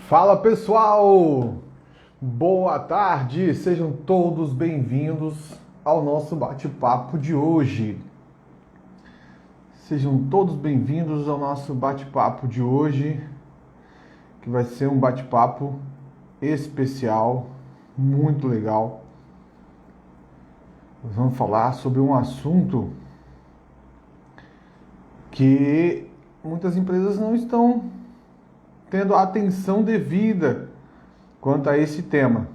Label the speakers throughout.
Speaker 1: Fala pessoal, boa tarde, sejam todos bem-vindos ao nosso bate-papo de hoje. Sejam todos bem-vindos ao nosso bate-papo de hoje, que vai ser um bate-papo especial, muito legal. Nós vamos falar sobre um assunto que muitas empresas não estão tendo a atenção devida quanto a esse tema.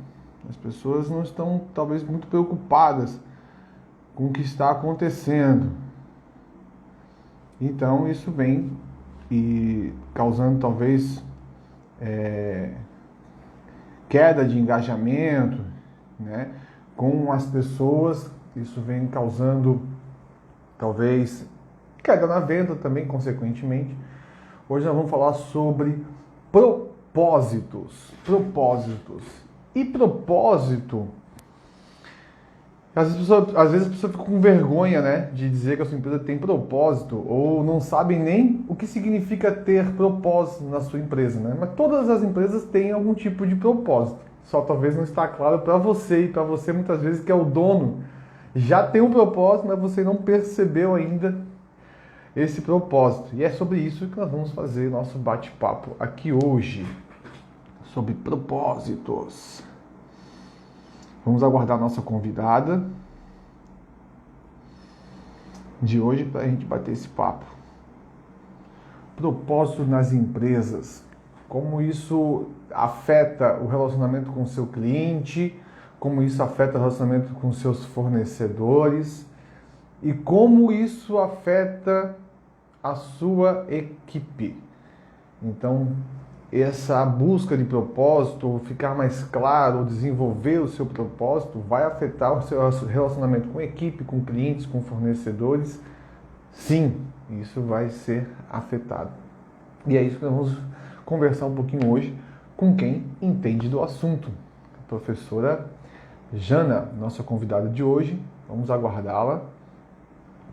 Speaker 1: As pessoas não estão, talvez, muito preocupadas com o que está acontecendo. Então, isso vem e causando, talvez, queda de engajamento, né, com as pessoas. Isso vem causando, talvez, queda na venda também, consequentemente. Hoje nós vamos falar sobre propósitos. E propósito, às vezes a pessoa fica com vergonha, né, de dizer que a sua empresa tem propósito, ou não sabem nem o que significa ter propósito na sua empresa, né? Mas todas as empresas têm algum tipo de propósito. Só talvez não está claro para você, e para você muitas vezes que é o dono, já tem um propósito, mas você não percebeu ainda esse propósito. E é sobre isso que nós vamos fazer nosso bate-papo aqui hoje, sobre propósitos. Vamos aguardar a nossa convidada de hoje para a gente bater esse papo. Propósito nas empresas. Como isso afeta o relacionamento com o seu cliente, como isso afeta o relacionamento com seus fornecedores e como isso afeta a sua equipe. Então, essa busca de propósito, ficar mais claro, desenvolver o seu propósito, vai afetar o seu relacionamento com a equipe, com clientes, com fornecedores. Sim, isso vai ser afetado. E é isso que nós vamos conversar um pouquinho hoje com quem entende do assunto. A professora Jana, nossa convidada de hoje. Vamos aguardá-la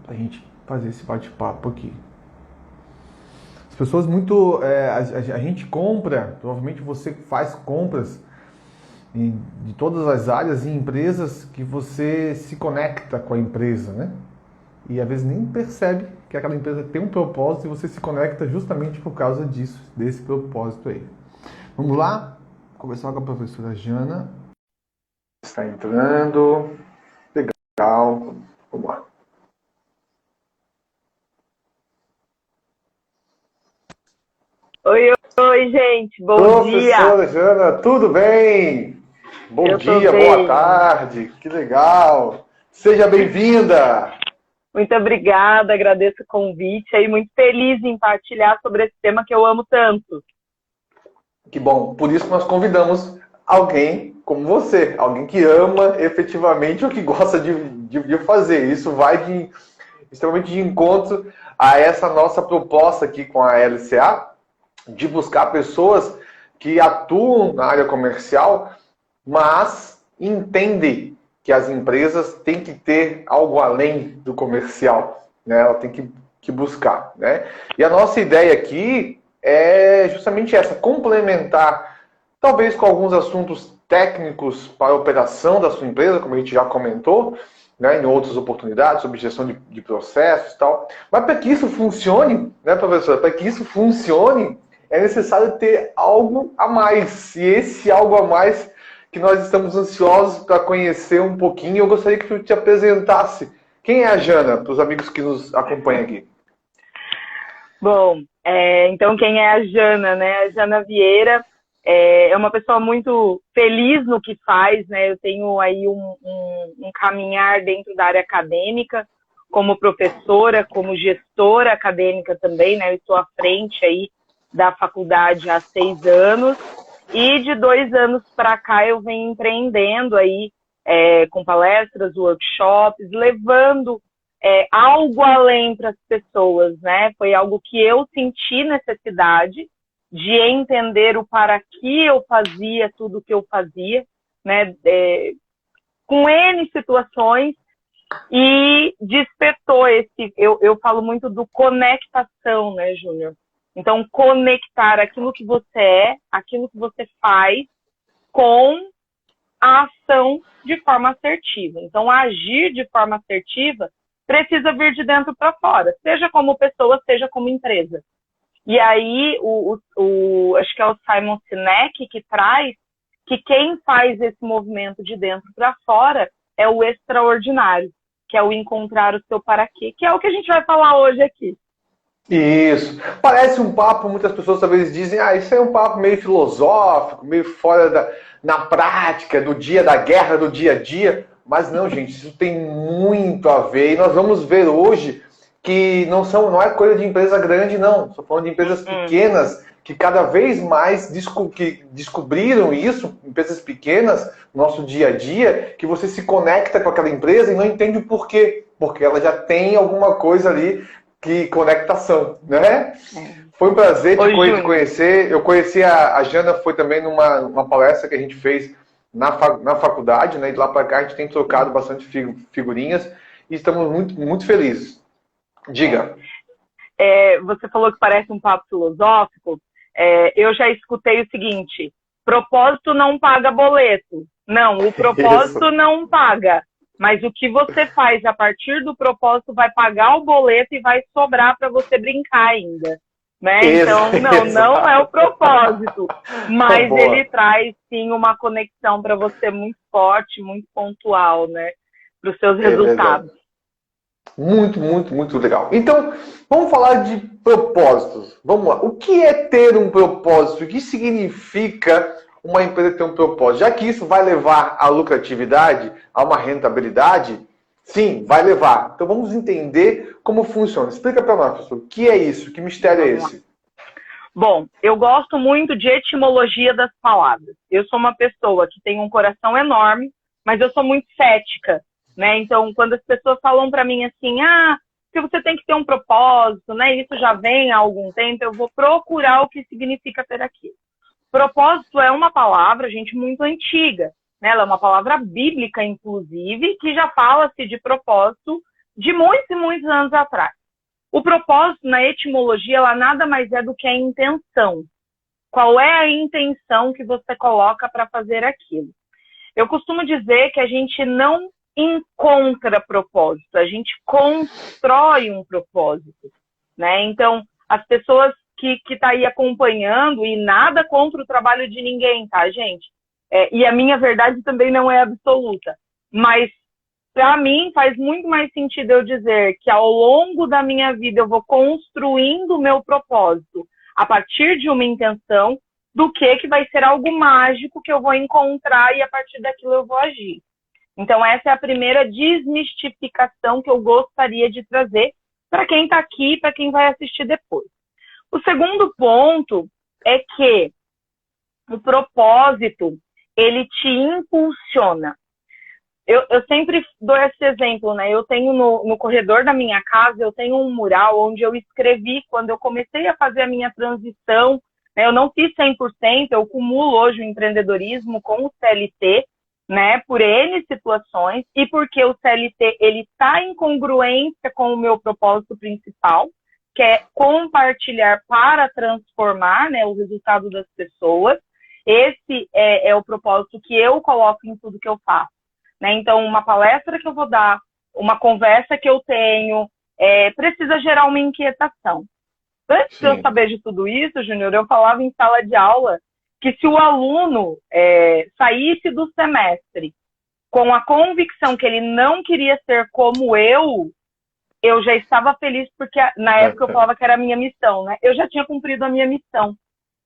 Speaker 1: para a gente fazer esse bate-papo aqui. As pessoas a gente compra, provavelmente você faz compras de todas as áreas em empresas que você se conecta com a empresa, né? E às vezes nem percebe que aquela empresa tem um propósito e você se conecta justamente por causa disso, desse propósito aí. Vamos lá? Conversar com a professora Jana. Está entrando. Legal. Vamos lá.
Speaker 2: Oi, gente. Bom dia.
Speaker 1: Professora Jana, tudo bem? Bom dia,
Speaker 2: bem.
Speaker 1: Boa tarde. Que legal. Seja bem-vinda.
Speaker 2: Muito obrigada, agradeço o convite e muito feliz em partilhar sobre esse tema que eu amo tanto.
Speaker 1: Que bom. Por isso nós convidamos alguém como você, alguém que ama efetivamente o que gosta de fazer. Isso vai extremamente de encontro a essa nossa proposta aqui com a LCA, de buscar pessoas que atuam na área comercial, mas entendem que as empresas têm que ter algo além do comercial, né? Ela tem que buscar, né? E a nossa ideia aqui é justamente essa, complementar, talvez com alguns assuntos técnicos para a operação da sua empresa, como a gente já comentou, né, em outras oportunidades, sobre gestão de processos e tal. Mas para que isso funcione, né, professor? Para que isso funcione, é necessário ter algo a mais. E esse algo a mais que nós estamos ansiosos para conhecer um pouquinho, eu gostaria que tu te apresentasse. Quem é a Jana, para os amigos que nos acompanham aqui?
Speaker 2: Bom, então quem é a Jana, né? A Jana Vieira é uma pessoa muito feliz no que faz, né? Eu tenho aí um caminhar dentro da área acadêmica, como professora, como gestora acadêmica também, né? Eu estou à frente aí da faculdade há 6 anos e de 2 anos para cá eu venho empreendendo aí com palestras, workshops, levando algo além para as pessoas, né? Foi algo que eu senti necessidade de entender o para que eu fazia tudo o que eu fazia, né? Com N situações, e despertou esse... Eu falo muito do conectação, né, Júnior? Então, conectar aquilo que você é, aquilo que você faz, com a ação de forma assertiva. Então, agir de forma assertiva precisa vir de dentro para fora, seja como pessoa, seja como empresa. E aí, acho que é o Simon Sinek que traz que quem faz esse movimento de dentro para fora é o extraordinário, que é o encontrar o seu para quê, que é o que a gente vai falar hoje aqui.
Speaker 3: Isso. Parece um papo, muitas pessoas talvez dizem, isso é um papo meio filosófico, meio fora na prática, do dia da guerra, do dia a dia. Mas não, gente, isso tem muito a ver. E nós vamos ver hoje que não é coisa de empresa grande, não. Estou falando de empresas pequenas que cada vez mais descobriram isso, empresas pequenas, no nosso dia a dia, que você se conecta com aquela empresa e não entende o porquê. Porque ela já tem alguma coisa ali que conectação, né? Foi um prazer te conhecer. Eu conheci a Jana, foi também numa palestra que a gente fez na faculdade, né? E de lá para cá a gente tem trocado bastante figurinhas e estamos muito, muito felizes. Diga.
Speaker 2: Você falou que parece um papo filosófico. Eu já escutei o seguinte: propósito não paga boleto. Não, o propósito não paga. Mas o que você faz a partir do propósito vai pagar o boleto e vai sobrar para você brincar ainda. Né? Então, não é o propósito. Mas ele traz, sim, uma conexão para você muito forte, muito pontual, né? Para os seus resultados.
Speaker 3: Muito, muito, muito legal. Então, vamos falar de propósitos. Vamos lá. O que é ter um propósito? O que significa uma empresa ter um propósito? Já que isso vai levar à lucratividade, a uma rentabilidade, sim, vai levar. Então vamos entender como funciona. Explica para nós, professor, o que é isso? Que mistério é esse?
Speaker 2: Bom, eu gosto muito de etimologia das palavras. Eu sou uma pessoa que tem um coração enorme, mas eu sou muito cética, né? Então, quando as pessoas falam para mim assim, que você tem que ter um propósito, né? Isso já vem há algum tempo, eu vou procurar o que significa ter aquilo. Propósito é uma palavra, gente, muito antiga, né? Ela é uma palavra bíblica, inclusive, que já fala-se de propósito de muitos e muitos anos atrás. O propósito, na etimologia, ela nada mais é do que a intenção. Qual é a intenção que você coloca para fazer aquilo? Eu costumo dizer que a gente não encontra propósito, a gente constrói um propósito, né? Então, as pessoas que tá aí acompanhando, e nada contra o trabalho de ninguém, tá, gente? E a minha verdade também não é absoluta. Mas, para mim, faz muito mais sentido eu dizer que ao longo da minha vida eu vou construindo o meu propósito a partir de uma intenção, do que vai ser algo mágico que eu vou encontrar e a partir daquilo eu vou agir. Então, essa é a primeira desmistificação que eu gostaria de trazer para quem está aqui e para quem vai assistir depois. O segundo ponto é que o propósito, ele te impulsiona. Eu sempre dou esse exemplo, né? Eu tenho no corredor da minha casa, eu tenho um mural onde eu escrevi, quando eu comecei a fazer a minha transição, né? Eu não fiz 100%, eu cumulo hoje o empreendedorismo com o CLT, né? Por N situações, e porque o CLT, ele está em congruência com o meu propósito principal, que é compartilhar para transformar, né, o resultado das pessoas. Esse é o propósito que eu coloco em tudo que eu faço, né? Então, uma palestra que eu vou dar, uma conversa que eu tenho, precisa gerar uma inquietação. Antes de eu saber de tudo isso, Júnior, eu falava em sala de aula que se o aluno saísse do semestre com a convicção que ele não queria ser como eu já estava feliz, porque na época eu falava que era a minha missão, né? Eu já tinha cumprido a minha missão.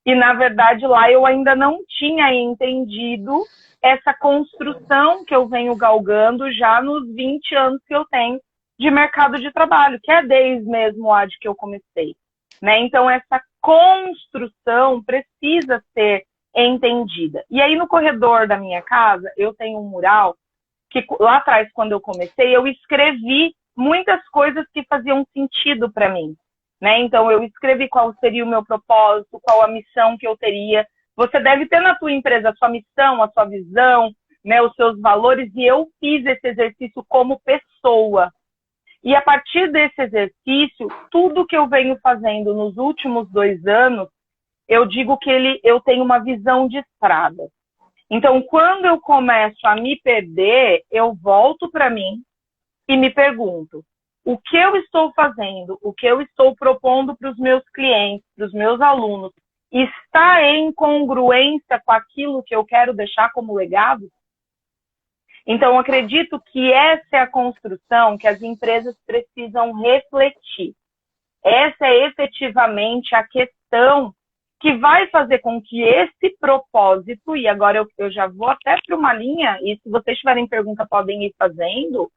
Speaker 2: E, na verdade, lá eu ainda não tinha entendido essa construção que eu venho galgando já nos 20 anos que eu tenho de mercado de trabalho, que é desde mesmo lá de que eu comecei, né? Então, essa construção precisa ser entendida. E aí, no corredor da minha casa, eu tenho um mural que, lá atrás, quando eu comecei, eu escrevi muitas coisas que faziam sentido para mim, né? Então, eu escrevi qual seria o meu propósito, qual a missão que eu teria. Você deve ter na sua empresa a sua missão, a sua visão, né, os seus valores, e eu fiz esse exercício como pessoa. E a partir desse exercício, tudo que eu venho fazendo nos últimos 2 anos, eu digo que eu tenho uma visão de estrada. Então, quando eu começo a me perder, eu volto para mim e me pergunto, o que eu estou fazendo, o que eu estou propondo para os meus clientes, para os meus alunos, está em congruência com aquilo que eu quero deixar como legado? Então, acredito que essa é a construção que as empresas precisam refletir. Essa é efetivamente a questão que vai fazer com que esse propósito, e agora eu já vou até para uma linha, e se vocês tiverem pergunta podem ir fazendo,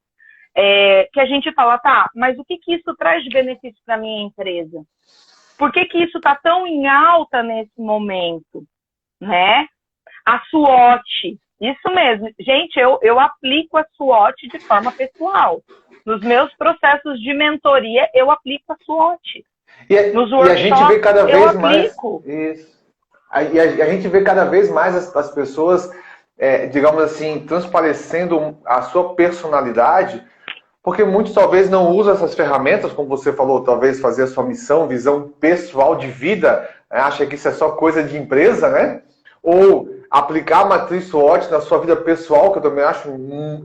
Speaker 2: que a gente fala, tá, mas o que isso traz de benefício para a minha empresa? Por que isso está tão em alta nesse momento? Né? A SWOT, isso mesmo. Gente, eu aplico a SWOT de forma pessoal. Nos meus processos de mentoria, eu aplico a SWOT.
Speaker 3: Nos workshops, a gente vê cada vez mais. Isso. A gente vê cada vez mais as pessoas, digamos assim, transparecendo a sua personalidade, porque muitos talvez não usam essas ferramentas, como você falou, talvez fazer a sua missão, visão pessoal de vida, acha que isso é só coisa de empresa, né? Ou aplicar a matriz SWOT na sua vida pessoal, que eu também acho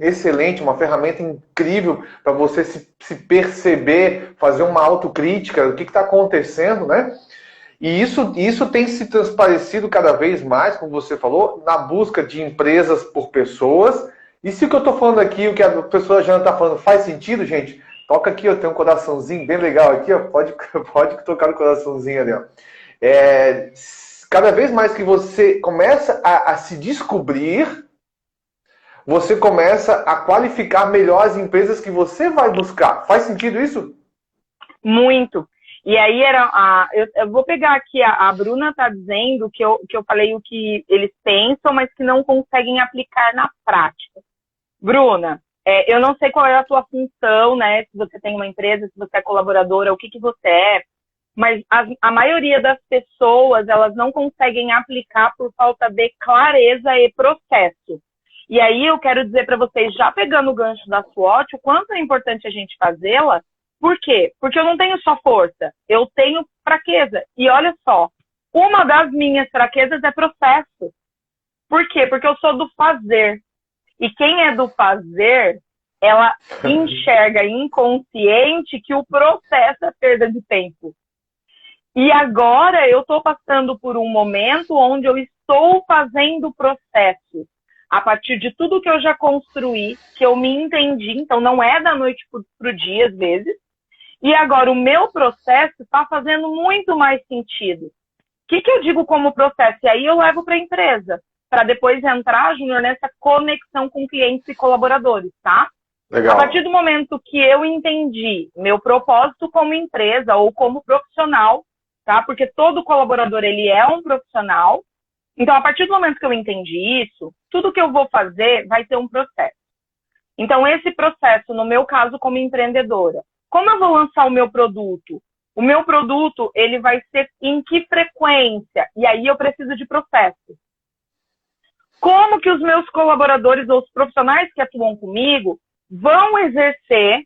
Speaker 3: excelente, uma ferramenta incrível para você se perceber, fazer uma autocrítica do que está acontecendo, né? E isso tem se transparecido cada vez mais, como você falou, na busca de empresas por pessoas. E se o que eu estou falando aqui, o que a pessoa já está falando, faz sentido, gente? Toca aqui, eu tenho um coraçãozinho bem legal aqui, ó, pode tocar no coraçãozinho ali, ó. Cada vez mais que você começa a se descobrir, você começa a qualificar melhor as empresas que você vai buscar. Faz sentido isso?
Speaker 2: Muito. E aí eu vou pegar aqui, a Bruna está dizendo que eu falei o que eles pensam, mas que não conseguem aplicar na prática. Bruna, eu não sei qual é a tua função, né? Se você tem uma empresa, se você é colaboradora, o que você é. Mas a maioria das pessoas, elas não conseguem aplicar por falta de clareza e processo. E aí eu quero dizer para vocês, já pegando o gancho da SWOT, o quanto é importante a gente fazê-la. Por quê? Porque eu não tenho só força, eu tenho fraqueza. E olha só, uma das minhas fraquezas é processo. Por quê? Porque eu sou do fazer. E quem é do fazer, ela enxerga inconsciente que o processo é perda de tempo. E agora eu estou passando por um momento onde eu estou fazendo o processo a partir de tudo que eu já construí, que eu me entendi, então não é da noite para o dia, às vezes, e agora o meu processo está fazendo muito mais sentido. O que eu digo como processo? E aí eu levo para a empresa, para depois entrar, Júnior, nessa conexão com clientes e colaboradores, tá?
Speaker 3: Legal.
Speaker 2: A partir do momento que eu entendi meu propósito como empresa ou como profissional, tá? Porque todo colaborador, ele é um profissional. Então, a partir do momento que eu entendi isso, tudo que eu vou fazer vai ter um processo. Então, esse processo, no meu caso, como empreendedora, como eu vou lançar o meu produto? O meu produto, ele vai ser em que frequência? E aí eu preciso de processo. Como que os meus colaboradores ou os profissionais que atuam comigo vão exercer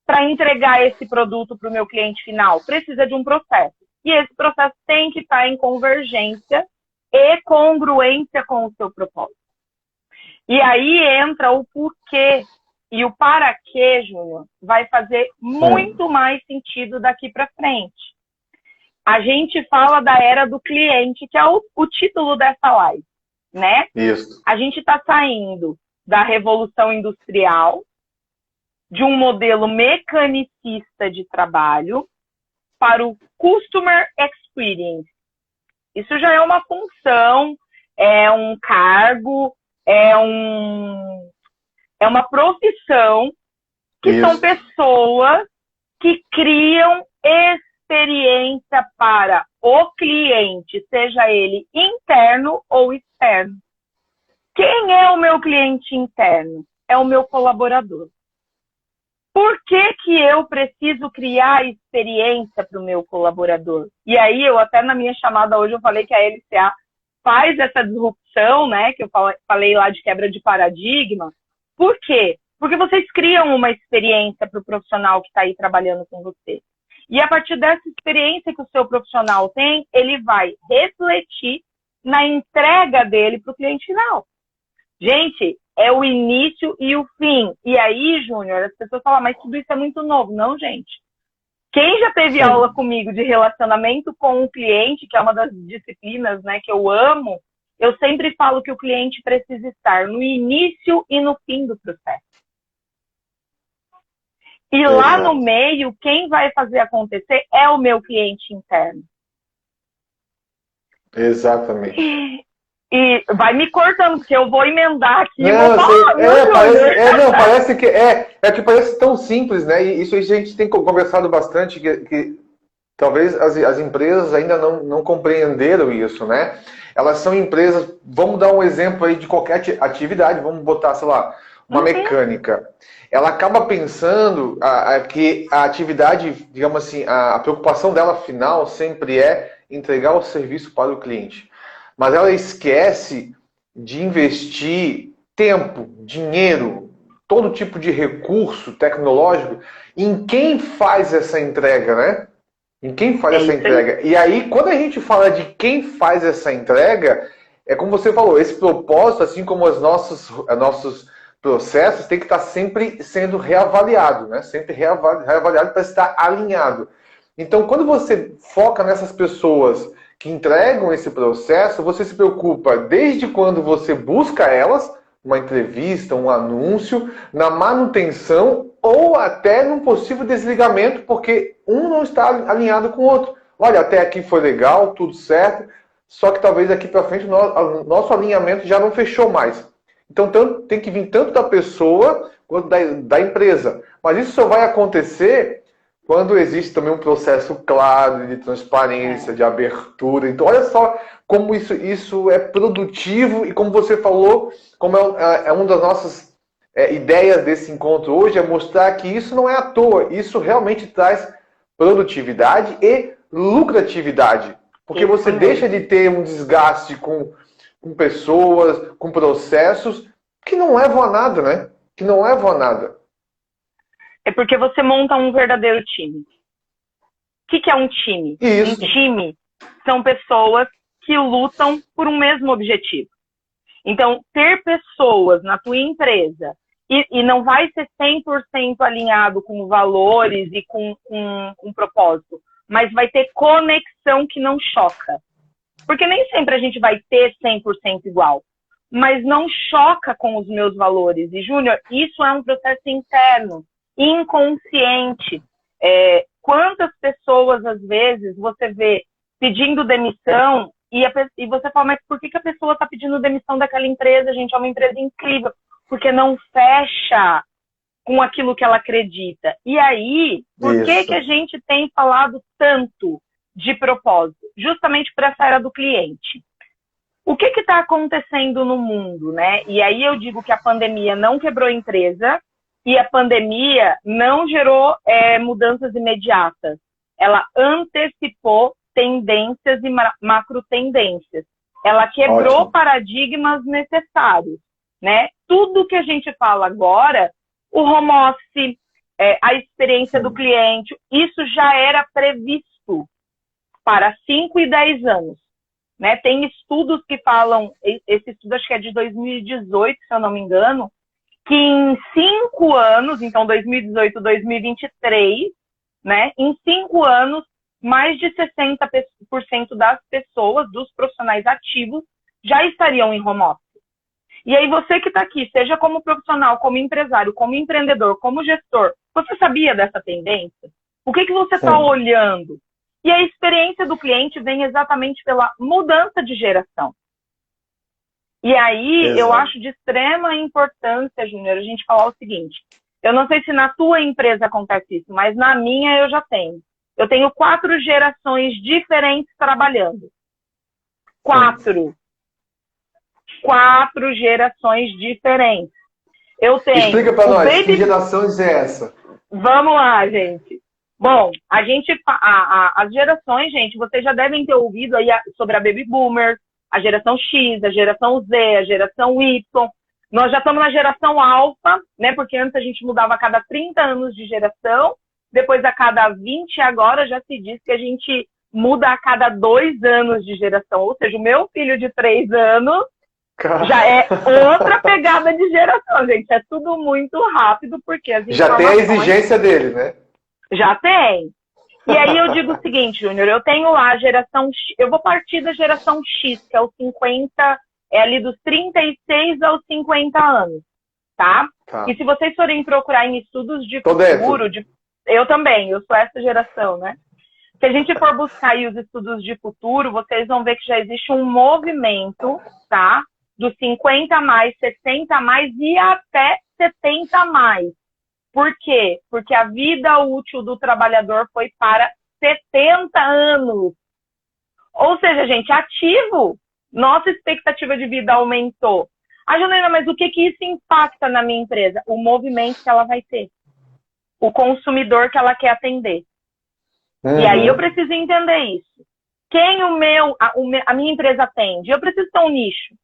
Speaker 2: para entregar esse produto para o meu cliente final? Precisa de um processo. E esse processo tem que estar em convergência e congruência com o seu propósito. E aí entra o porquê. E o para quê, Júnior, vai fazer muito mais sentido daqui para frente. A gente fala da era do cliente, que é o título dessa live, né?
Speaker 3: Isso.
Speaker 2: A gente está saindo da revolução industrial, de um modelo mecanicista de trabalho, para o Customer Experience. Isso já é uma função, é um cargo, é uma profissão que são pessoas que criam experiência para o cliente, seja ele interno ou externo. Quem é o meu cliente interno? É o meu colaborador. Por que eu preciso criar experiência para o meu colaborador? E aí, eu até na minha chamada hoje, eu falei que a LCA faz essa disrupção, né? Que eu falei lá de quebra de paradigma. Por quê? Porque vocês criam uma experiência para o profissional que está aí trabalhando com você. E a partir dessa experiência que o seu profissional tem, ele vai refletir na entrega dele para o cliente final. Gente, é o início e o fim. E aí, Júnior, as pessoas falam, mas tudo isso é muito novo. Não, gente. Quem já teve
Speaker 3: Sim.
Speaker 2: aula comigo de relacionamento com o cliente, que é uma das disciplinas, né, que eu amo, eu sempre falo que o cliente precisa estar no início e no fim do processo. E lá no meio, quem vai fazer acontecer é o meu cliente interno.
Speaker 3: Exatamente.
Speaker 2: E vai me cortando, porque eu vou emendar aqui.
Speaker 3: Não,
Speaker 2: Vou
Speaker 3: parece que parece tão simples, né? E isso a gente tem conversado bastante, que talvez as empresas ainda não compreenderam isso, né? Elas são empresas, vamos dar um exemplo aí de qualquer atividade, vamos botar, sei lá, uma mecânica. Ela acaba pensando que a atividade, digamos assim, a preocupação dela final sempre é entregar o serviço para o cliente. Mas ela esquece de investir tempo, dinheiro, todo tipo de recurso tecnológico em quem faz essa entrega, né? Em quem faz essa entrega. E aí, quando a gente fala de quem faz essa entrega, é como você falou, esse propósito, assim como os nossos processos, tem que estar sempre sendo reavaliado, né? Sempre reavaliado para estar alinhado. Então, quando você foca nessas pessoas que entregam esse processo, você se preocupa desde quando você busca elas, uma entrevista, um anúncio, na manutenção ou até num possível desligamento, porque um não está alinhado com o outro. Olha, até aqui foi legal, tudo certo, só que talvez aqui para frente o nosso alinhamento já não fechou mais. Então tem que vir tanto da pessoa quanto da empresa. Mas isso só vai acontecer quando existe também um processo claro de transparência, de abertura. Então, olha só como isso é produtivo e, como você falou, como é uma das nossas ideias desse encontro hoje, é mostrar que isso não é à toa. Isso realmente traz produtividade e lucratividade. Porque você deixa de ter um desgaste com pessoas, com processos que não levam a nada, né? Que não levam a nada.
Speaker 2: É porque você monta um verdadeiro time. O que é um time?
Speaker 3: Isso.
Speaker 2: Um time são pessoas que lutam por um mesmo objetivo. Então, ter pessoas na tua empresa e não vai ser 100% alinhado com valores e com propósito, mas vai ter conexão que não choca. Porque nem sempre a gente vai ter 100% igual, mas não choca com os meus valores. E, Júnior, isso é um processo interno, inconsciente. Quantas pessoas, às vezes, você vê pedindo demissão e você fala, mas por que a pessoa está pedindo demissão daquela empresa, gente? É uma empresa incrível. Porque não fecha com aquilo que ela acredita. E aí, por que a gente tem falado tanto de propósito? Justamente para essa era do cliente. O que está acontecendo no mundo, né? E aí eu digo que a pandemia não quebrou a empresa e a pandemia não gerou mudanças imediatas. Ela antecipou tendências e macro tendências. Ela quebrou paradigmas necessários, né? Tudo que a gente fala agora, o home office, a experiência do cliente, isso já era previsto para 5 e 10 anos. Né? Tem estudos que falam, esse estudo acho que é de 2018, se eu não me engano, que em 5 anos, então 2018, 2023, né? Em 5 anos, mais de 60% das pessoas, dos profissionais ativos, já estariam em home office. E aí você que está aqui, seja como profissional, como empresário, como empreendedor, como gestor, você sabia dessa tendência? O que você está olhando? E a experiência do cliente vem exatamente pela mudança de geração. E aí, eu acho de extrema importância, Júnior, a gente falar o seguinte. Eu não sei se na tua empresa acontece isso, mas na minha eu já tenho. Eu tenho 4 gerações diferentes trabalhando. 4 gerações diferentes. Eu tenho...
Speaker 3: Explica para nós, que gerações é essa?
Speaker 2: Vamos lá, gente. Bom, as gerações, gente, vocês já devem ter ouvido aí sobre a Baby Boomer, a geração X, a geração Z, a geração Y. Nós já estamos na geração alfa, né? Porque antes a gente mudava a cada 30 anos de geração, depois a cada 20, agora já se diz que a gente muda a cada 2 anos de geração. Ou seja, o meu filho de 3 anos já é outra pegada de geração, gente. É tudo muito rápido, porque as
Speaker 3: já tem a exigência dele, né?
Speaker 2: Já tem. E aí eu digo o seguinte, Júnior, eu tenho lá a geração X, eu vou partir da geração X, que é os 50, é ali dos 36 aos 50 anos, tá? E se vocês forem procurar em estudos de futuro, eu também, eu sou essa geração, né? Se a gente for buscar aí os estudos de futuro, vocês vão ver que já existe um movimento, tá? Dos 50 mais, 60 mais e até 70 mais. Por quê? Porque a vida útil do trabalhador foi para 70 anos. Ou seja, gente, ativo. Nossa expectativa de vida aumentou. Ah, Janaína, mas o que isso impacta na minha empresa? O movimento que ela vai ter. O consumidor que ela quer atender. E aí eu preciso entender isso. Quem a minha empresa atende? Eu preciso ter um nicho.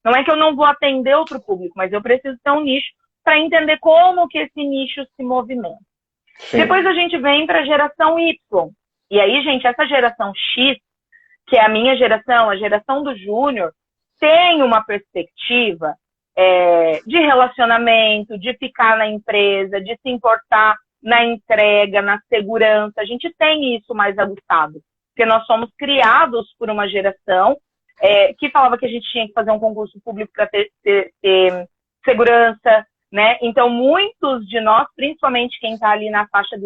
Speaker 2: Não é que eu não vou atender outro público, mas eu preciso ter um nicho para entender como que esse nicho se movimenta. Sim. Depois a gente vem para a geração Y. E aí, gente, essa geração X, que é a minha geração, a geração do Júnior, tem uma perspectiva de relacionamento, de ficar na empresa, de se importar na entrega, na segurança. A gente tem isso mais aguçado, porque nós somos criados por uma geração que falava que a gente tinha que fazer um concurso público para ter segurança, né? Então, muitos de nós, principalmente quem está ali na faixa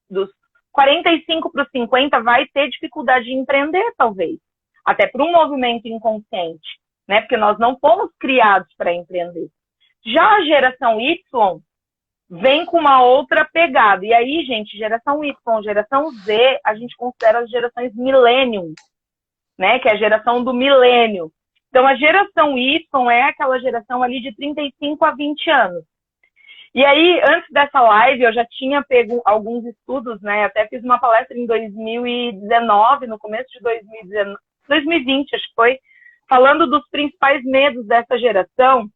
Speaker 2: dos 45 para os 50, vai ter dificuldade de empreender, talvez. Até por um movimento inconsciente, né? Porque nós não fomos criados para empreender. Já a geração Y vem com uma outra pegada. E aí, gente, geração Y, geração Z, a gente considera as gerações millennium, né? Que é a geração do milênio. Então, a geração Y é aquela geração ali de 35 a 20 anos. E aí, antes dessa live, eu já tinha pego alguns estudos, né? Até fiz uma palestra em 2019, no começo de 2020, acho que foi, falando dos principais medos dessa geração.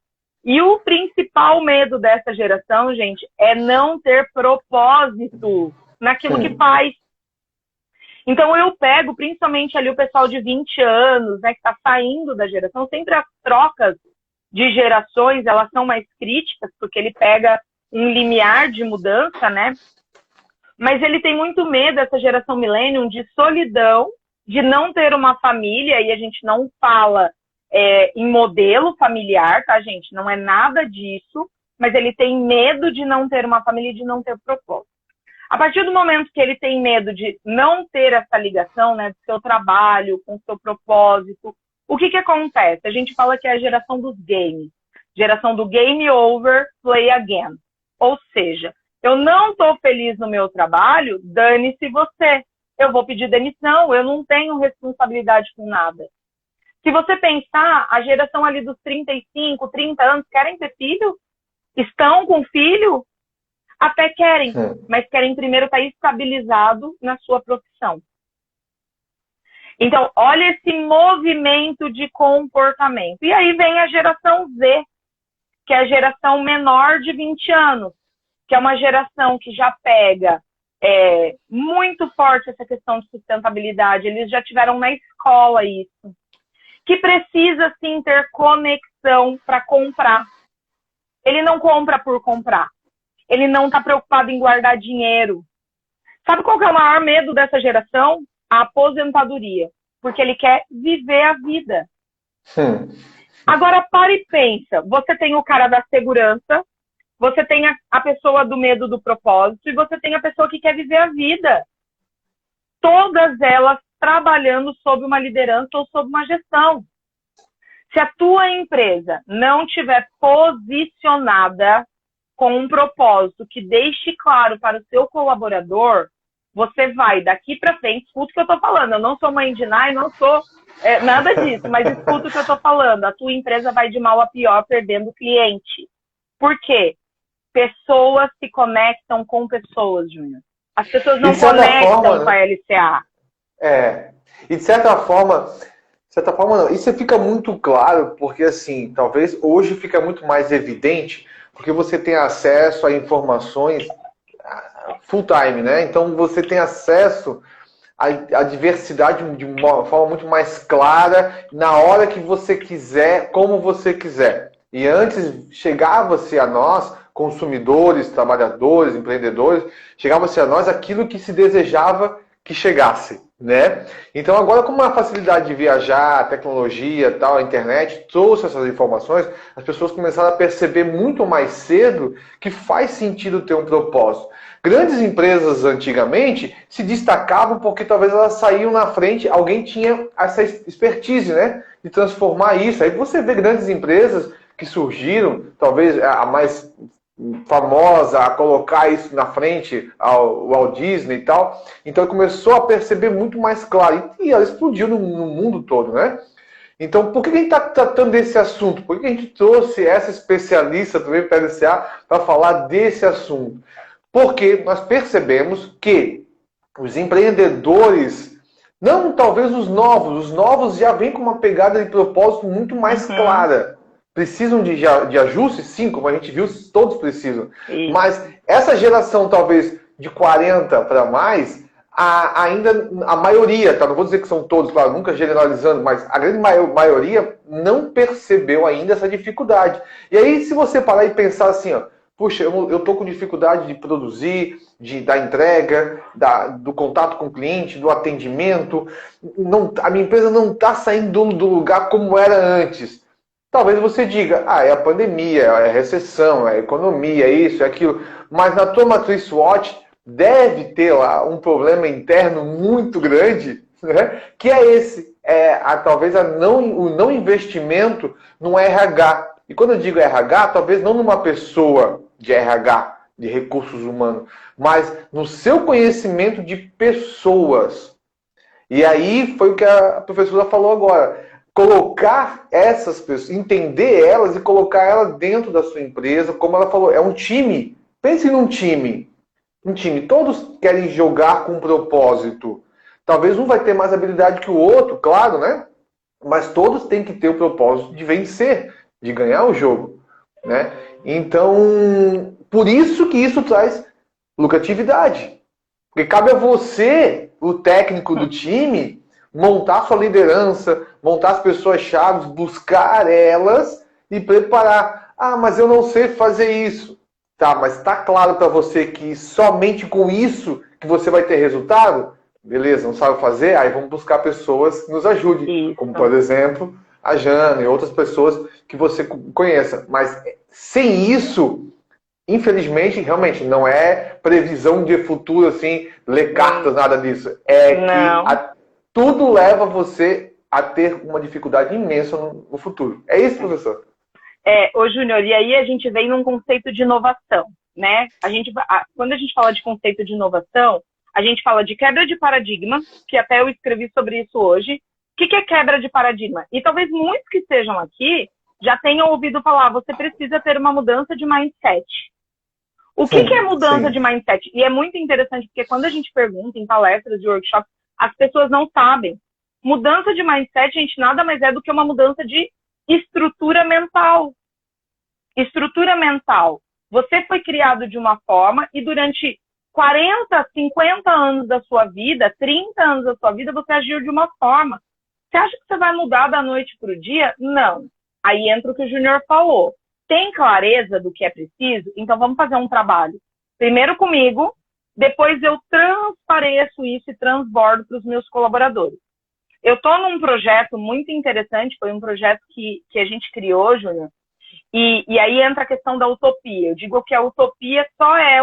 Speaker 2: E o principal medo dessa geração, gente, é não ter propósito naquilo que faz. Então, eu pego, principalmente ali o pessoal de 20 anos, né, que está saindo da geração. Sempre as trocas de gerações, elas são mais críticas, porque ele pega um limiar de mudança, né? Mas ele tem muito medo, essa geração millennium, de solidão, de não ter uma família, e a gente não fala em modelo familiar, tá, gente? Não é nada disso, mas ele tem medo de não ter uma família e de não ter propósito. A partir do momento que ele tem medo de não ter essa ligação, né, do seu trabalho, com o seu propósito, o que acontece? A gente fala que é a geração dos games. Geração do game over, play again. Ou seja, eu não estou feliz no meu trabalho, dane-se você. Eu vou pedir demissão, eu não tenho responsabilidade com nada. Se você pensar, a geração ali dos 35, 30 anos, querem ter filho? Estão com filho? Até querem, mas querem primeiro estar estabilizado na sua profissão. Então, olha esse movimento de comportamento. E aí vem a geração Z, que é a geração menor de 20 anos, que é uma geração que já pega muito forte essa questão de sustentabilidade. Eles já tiveram na escola isso. Que precisa, sim, ter conexão para comprar. Ele não compra por comprar. Ele não está preocupado em guardar dinheiro. Sabe qual que é o maior medo dessa geração? A aposentadoria. Porque ele quer viver a vida. Agora, para e pensa. Você tem o cara da segurança, você tem a pessoa do medo do propósito e você tem a pessoa que quer viver a vida. Todas elas trabalhando sob uma liderança ou sob uma gestão. Se a tua empresa não tiver posicionada com um propósito que deixe claro para o seu colaborador, você vai daqui para frente, escuta o que eu estou falando. Eu não sou mãe de Ná e não sou nada disso, mas escuta o que eu estou falando. A tua empresa vai de mal a pior perdendo cliente. Por quê? Pessoas se conectam com pessoas, Júnior. As pessoas não conectam com a LCA.
Speaker 3: E de certa forma, certa forma, não. Isso fica muito claro, porque, assim, talvez hoje fica muito mais evidente, porque você tem acesso a informações full time, né? Então, você tem acesso à diversidade de uma forma muito mais clara, na hora que você quiser, como você quiser. E antes, chegava-se a nós, consumidores, trabalhadores, empreendedores, chegava-se a nós aquilo que se desejava que chegasse, né? Então agora, como a facilidade de viajar, a tecnologia, tal, a internet trouxe essas informações, as pessoas começaram a perceber muito mais cedo que faz sentido ter um propósito. Grandes empresas antigamente se destacavam porque talvez elas saíam na frente, alguém tinha essa expertise, né, de transformar isso. Aí você vê grandes empresas que surgiram, talvez a mais famosa a colocar isso na frente, ao Walt Disney e tal. Então ele começou a perceber muito mais claro. E ela explodiu no mundo todo, né? Então, por que a gente está tratando desse assunto? Por que a gente trouxe essa especialista também para a LCA para falar desse assunto? Porque nós percebemos que os empreendedores, não talvez os novos já vêm com uma pegada de propósito muito mais clara. Precisam de ajuste? Sim, como a gente viu, todos precisam. Sim. Mas essa geração, talvez, de 40 para mais, ainda a maioria, tá? Não vou dizer que são todos, claro, nunca generalizando, mas a grande maioria não percebeu ainda essa dificuldade. E aí, se você parar e pensar assim, ó, puxa, eu tô com dificuldade de produzir, da entrega, do contato com o cliente, do atendimento, a minha empresa não está saindo do lugar como era antes. Talvez você diga, é a pandemia, é a recessão, é a economia, é isso, é aquilo. Mas na tua matriz SWOT deve ter lá um problema interno muito grande, né? Que é esse, talvez o não investimento no RH. E quando eu digo RH, talvez não numa pessoa de RH, de recursos humanos, mas no seu conhecimento de pessoas. E aí foi o que a professora falou agora. Colocar essas pessoas, entender elas e colocar elas dentro da sua empresa, como ela falou, é um time. Pense num time. Um time, todos querem jogar com um propósito. Talvez um vai ter mais habilidade que o outro, claro, né? Mas todos têm que ter o propósito de vencer, de ganhar o jogo, né? Então, por isso que isso traz lucratividade. Porque cabe a você, o técnico do time, montar sua liderança, montar as pessoas-chave, buscar elas e preparar. Mas eu não sei fazer isso. Tá, mas está claro para você que somente com isso que você vai ter resultado? Beleza, não sabe fazer? Aí vamos buscar pessoas que nos ajudem. Isso. Como, por exemplo, a Jana e outras pessoas que você conheça. Mas sem isso, infelizmente, realmente, não é previsão de futuro, assim, ler cartas, nada disso. Tudo leva você a ter uma dificuldade imensa no futuro. É isso, professor?
Speaker 2: Ô Júnior, e aí a gente vem num conceito de inovação, né? Quando a gente fala de conceito de inovação, a gente fala de quebra de paradigma, que até eu escrevi sobre isso hoje. O que é quebra de paradigma? E talvez muitos que estejam aqui já tenham ouvido falar, você precisa ter uma mudança de mindset. O que é mudança de mindset? E é muito interessante, porque quando a gente pergunta em palestras e workshops, as pessoas não sabem. Mudança de mindset, gente, nada mais é do que uma mudança de estrutura mental. Estrutura mental. Você foi criado de uma forma e durante 40, 50 anos da sua vida, 30 anos da sua vida, você agiu de uma forma. Você acha que você vai mudar da noite para o dia? Não. Aí entra o que o Júnior falou. Tem clareza do que é preciso? Então vamos fazer um trabalho. Primeiro comigo, depois eu transpareço isso e transbordo para os meus colaboradores. Eu estou num projeto muito interessante, foi um projeto que a gente criou, Júnior, e aí entra a questão da utopia. Eu digo que a utopia só é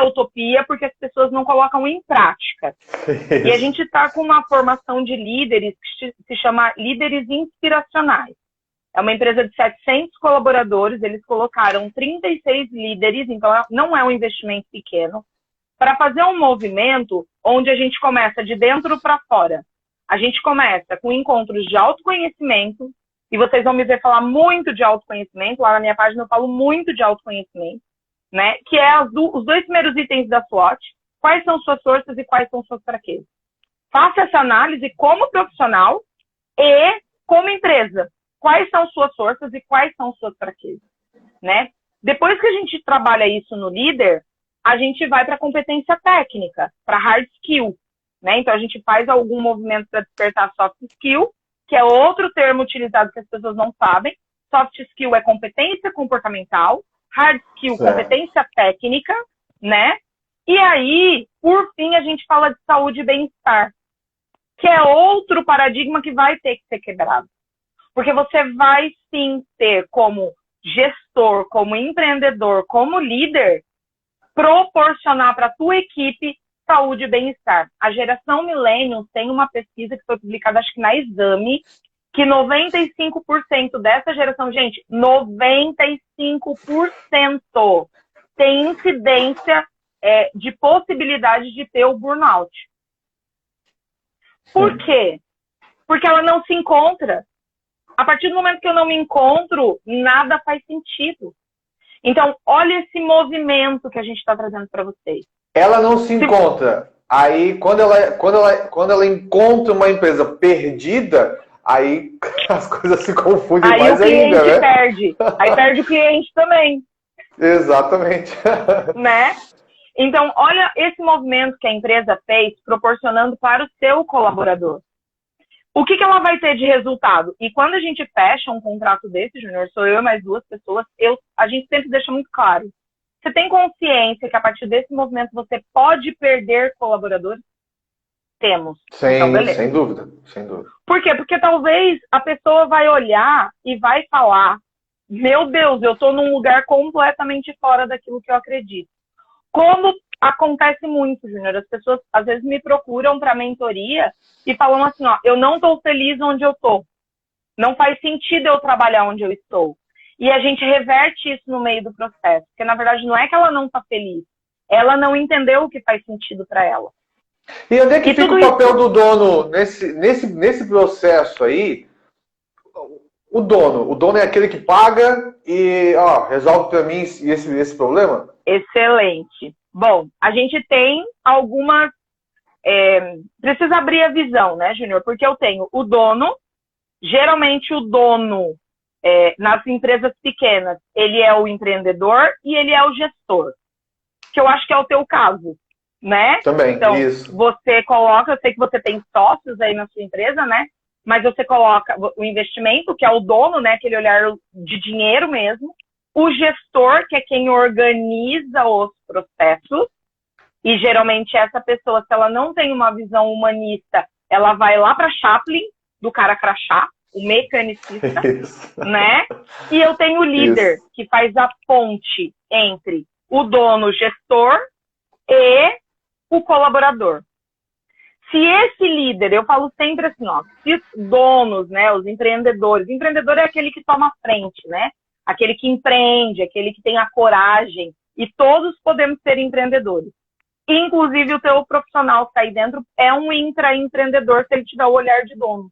Speaker 2: utopia porque as pessoas não colocam em prática. E a gente está com uma formação de líderes que se chama Líderes Inspiracionais. É uma empresa de 700 colaboradores, eles colocaram 36 líderes, então não é um investimento pequeno, para fazer um movimento onde a gente começa de dentro para fora. A gente começa com encontros de autoconhecimento, e vocês vão me ver falar muito de autoconhecimento, lá na minha página eu falo muito de autoconhecimento, né? Que é os dois primeiros itens da SWOT, quais são suas forças e quais são suas fraquezas. Faça essa análise como profissional e como empresa. Quais são suas forças e quais são suas fraquezas, né? Depois que a gente trabalha isso no líder, a gente vai para a competência técnica, para hard skill, né? Então, a gente faz algum movimento para despertar soft skill, que é outro termo utilizado que as pessoas não sabem. Soft skill é competência comportamental, hard skill, competência técnica, né? E aí, por fim, a gente fala de saúde e bem-estar, que é outro paradigma que vai ter que ser quebrado. Porque você vai, sim, ter como gestor, como empreendedor, como líder, proporcionar para a tua equipe saúde e bem-estar. A geração Millennials tem uma pesquisa que foi publicada, acho que na Exame, que 95% dessa geração, gente, 95% tem incidência de possibilidade de ter o burnout. Por quê? Porque ela não se encontra. A partir do momento que eu não me encontro, nada faz sentido. Então, olha esse movimento que a gente está trazendo para vocês.
Speaker 3: Ela não se encontra. Aí, quando ela encontra uma empresa perdida, aí as coisas se confundem
Speaker 2: aí
Speaker 3: mais ainda, né?
Speaker 2: Aí o cliente perde. Aí perde o cliente também.
Speaker 3: Exatamente.
Speaker 2: Né? Então, olha esse movimento que a empresa fez, proporcionando para o seu colaborador. O que ela vai ter de resultado? E quando a gente fecha um contrato desse, Júnior, sou eu e mais 2 pessoas, a gente sempre deixa muito claro. Você tem consciência que a partir desse movimento você pode perder colaboradores? Temos.
Speaker 3: Sem dúvida.
Speaker 2: Por quê? Porque talvez a pessoa vai olhar e vai falar, meu Deus, eu estou num lugar completamente fora daquilo que eu acredito. Como acontece muito, Júnior, as pessoas às vezes me procuram para mentoria e falam assim, ó, eu não estou feliz onde eu estou. Não faz sentido eu trabalhar onde eu estou. E a gente reverte isso no meio do processo. Porque, na verdade, não é que ela não está feliz. Ela não entendeu o que faz sentido para ela.
Speaker 3: E onde é que fica o papel do dono nesse processo aí? O dono é aquele que paga e resolve para mim esse problema?
Speaker 2: Excelente. Bom, a gente tem algumas... precisa abrir a visão, né, Júnior? Porque eu tenho o dono, geralmente o dono, nas empresas pequenas, ele é o empreendedor e ele é o gestor. Que eu acho que é o teu caso, né?
Speaker 3: Também,
Speaker 2: então,
Speaker 3: isso.
Speaker 2: Você coloca, eu sei que você tem sócios aí na sua empresa, né? Mas você coloca o investimento, que é o dono, né? Aquele olhar de dinheiro mesmo. O gestor, que é quem organiza os processos. E geralmente essa pessoa, se ela não tem uma visão humanista, ela vai lá para Chaplin, do cara crachá, o mecanicista, né? E eu tenho o líder, que faz a ponte entre o dono, o gestor e o colaborador. Se esse líder, eu falo sempre assim, ó, se os donos, né, os empreendedores, empreendedor é aquele que toma frente, né? Aquele que empreende, aquele que tem a coragem, e todos podemos ser empreendedores. Inclusive o teu profissional que está aí dentro é um intraempreendedor se ele tiver o olhar de dono.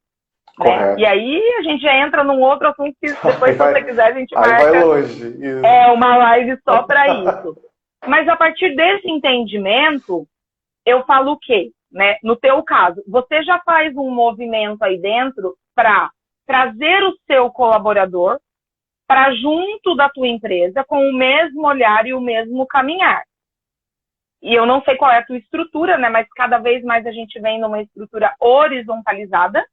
Speaker 2: Né? E aí a gente já entra num outro assunto que depois, se você quiser, a gente marca.
Speaker 3: Vai longe. Isso.
Speaker 2: Uma live só para isso. Mas a partir desse entendimento, eu falo o quê? Né? No teu caso, você já faz um movimento aí dentro para trazer o seu colaborador para junto da tua empresa com o mesmo olhar e o mesmo caminhar. E eu não sei qual é a tua estrutura, né? Mas cada vez mais a gente vem numa estrutura horizontalizada,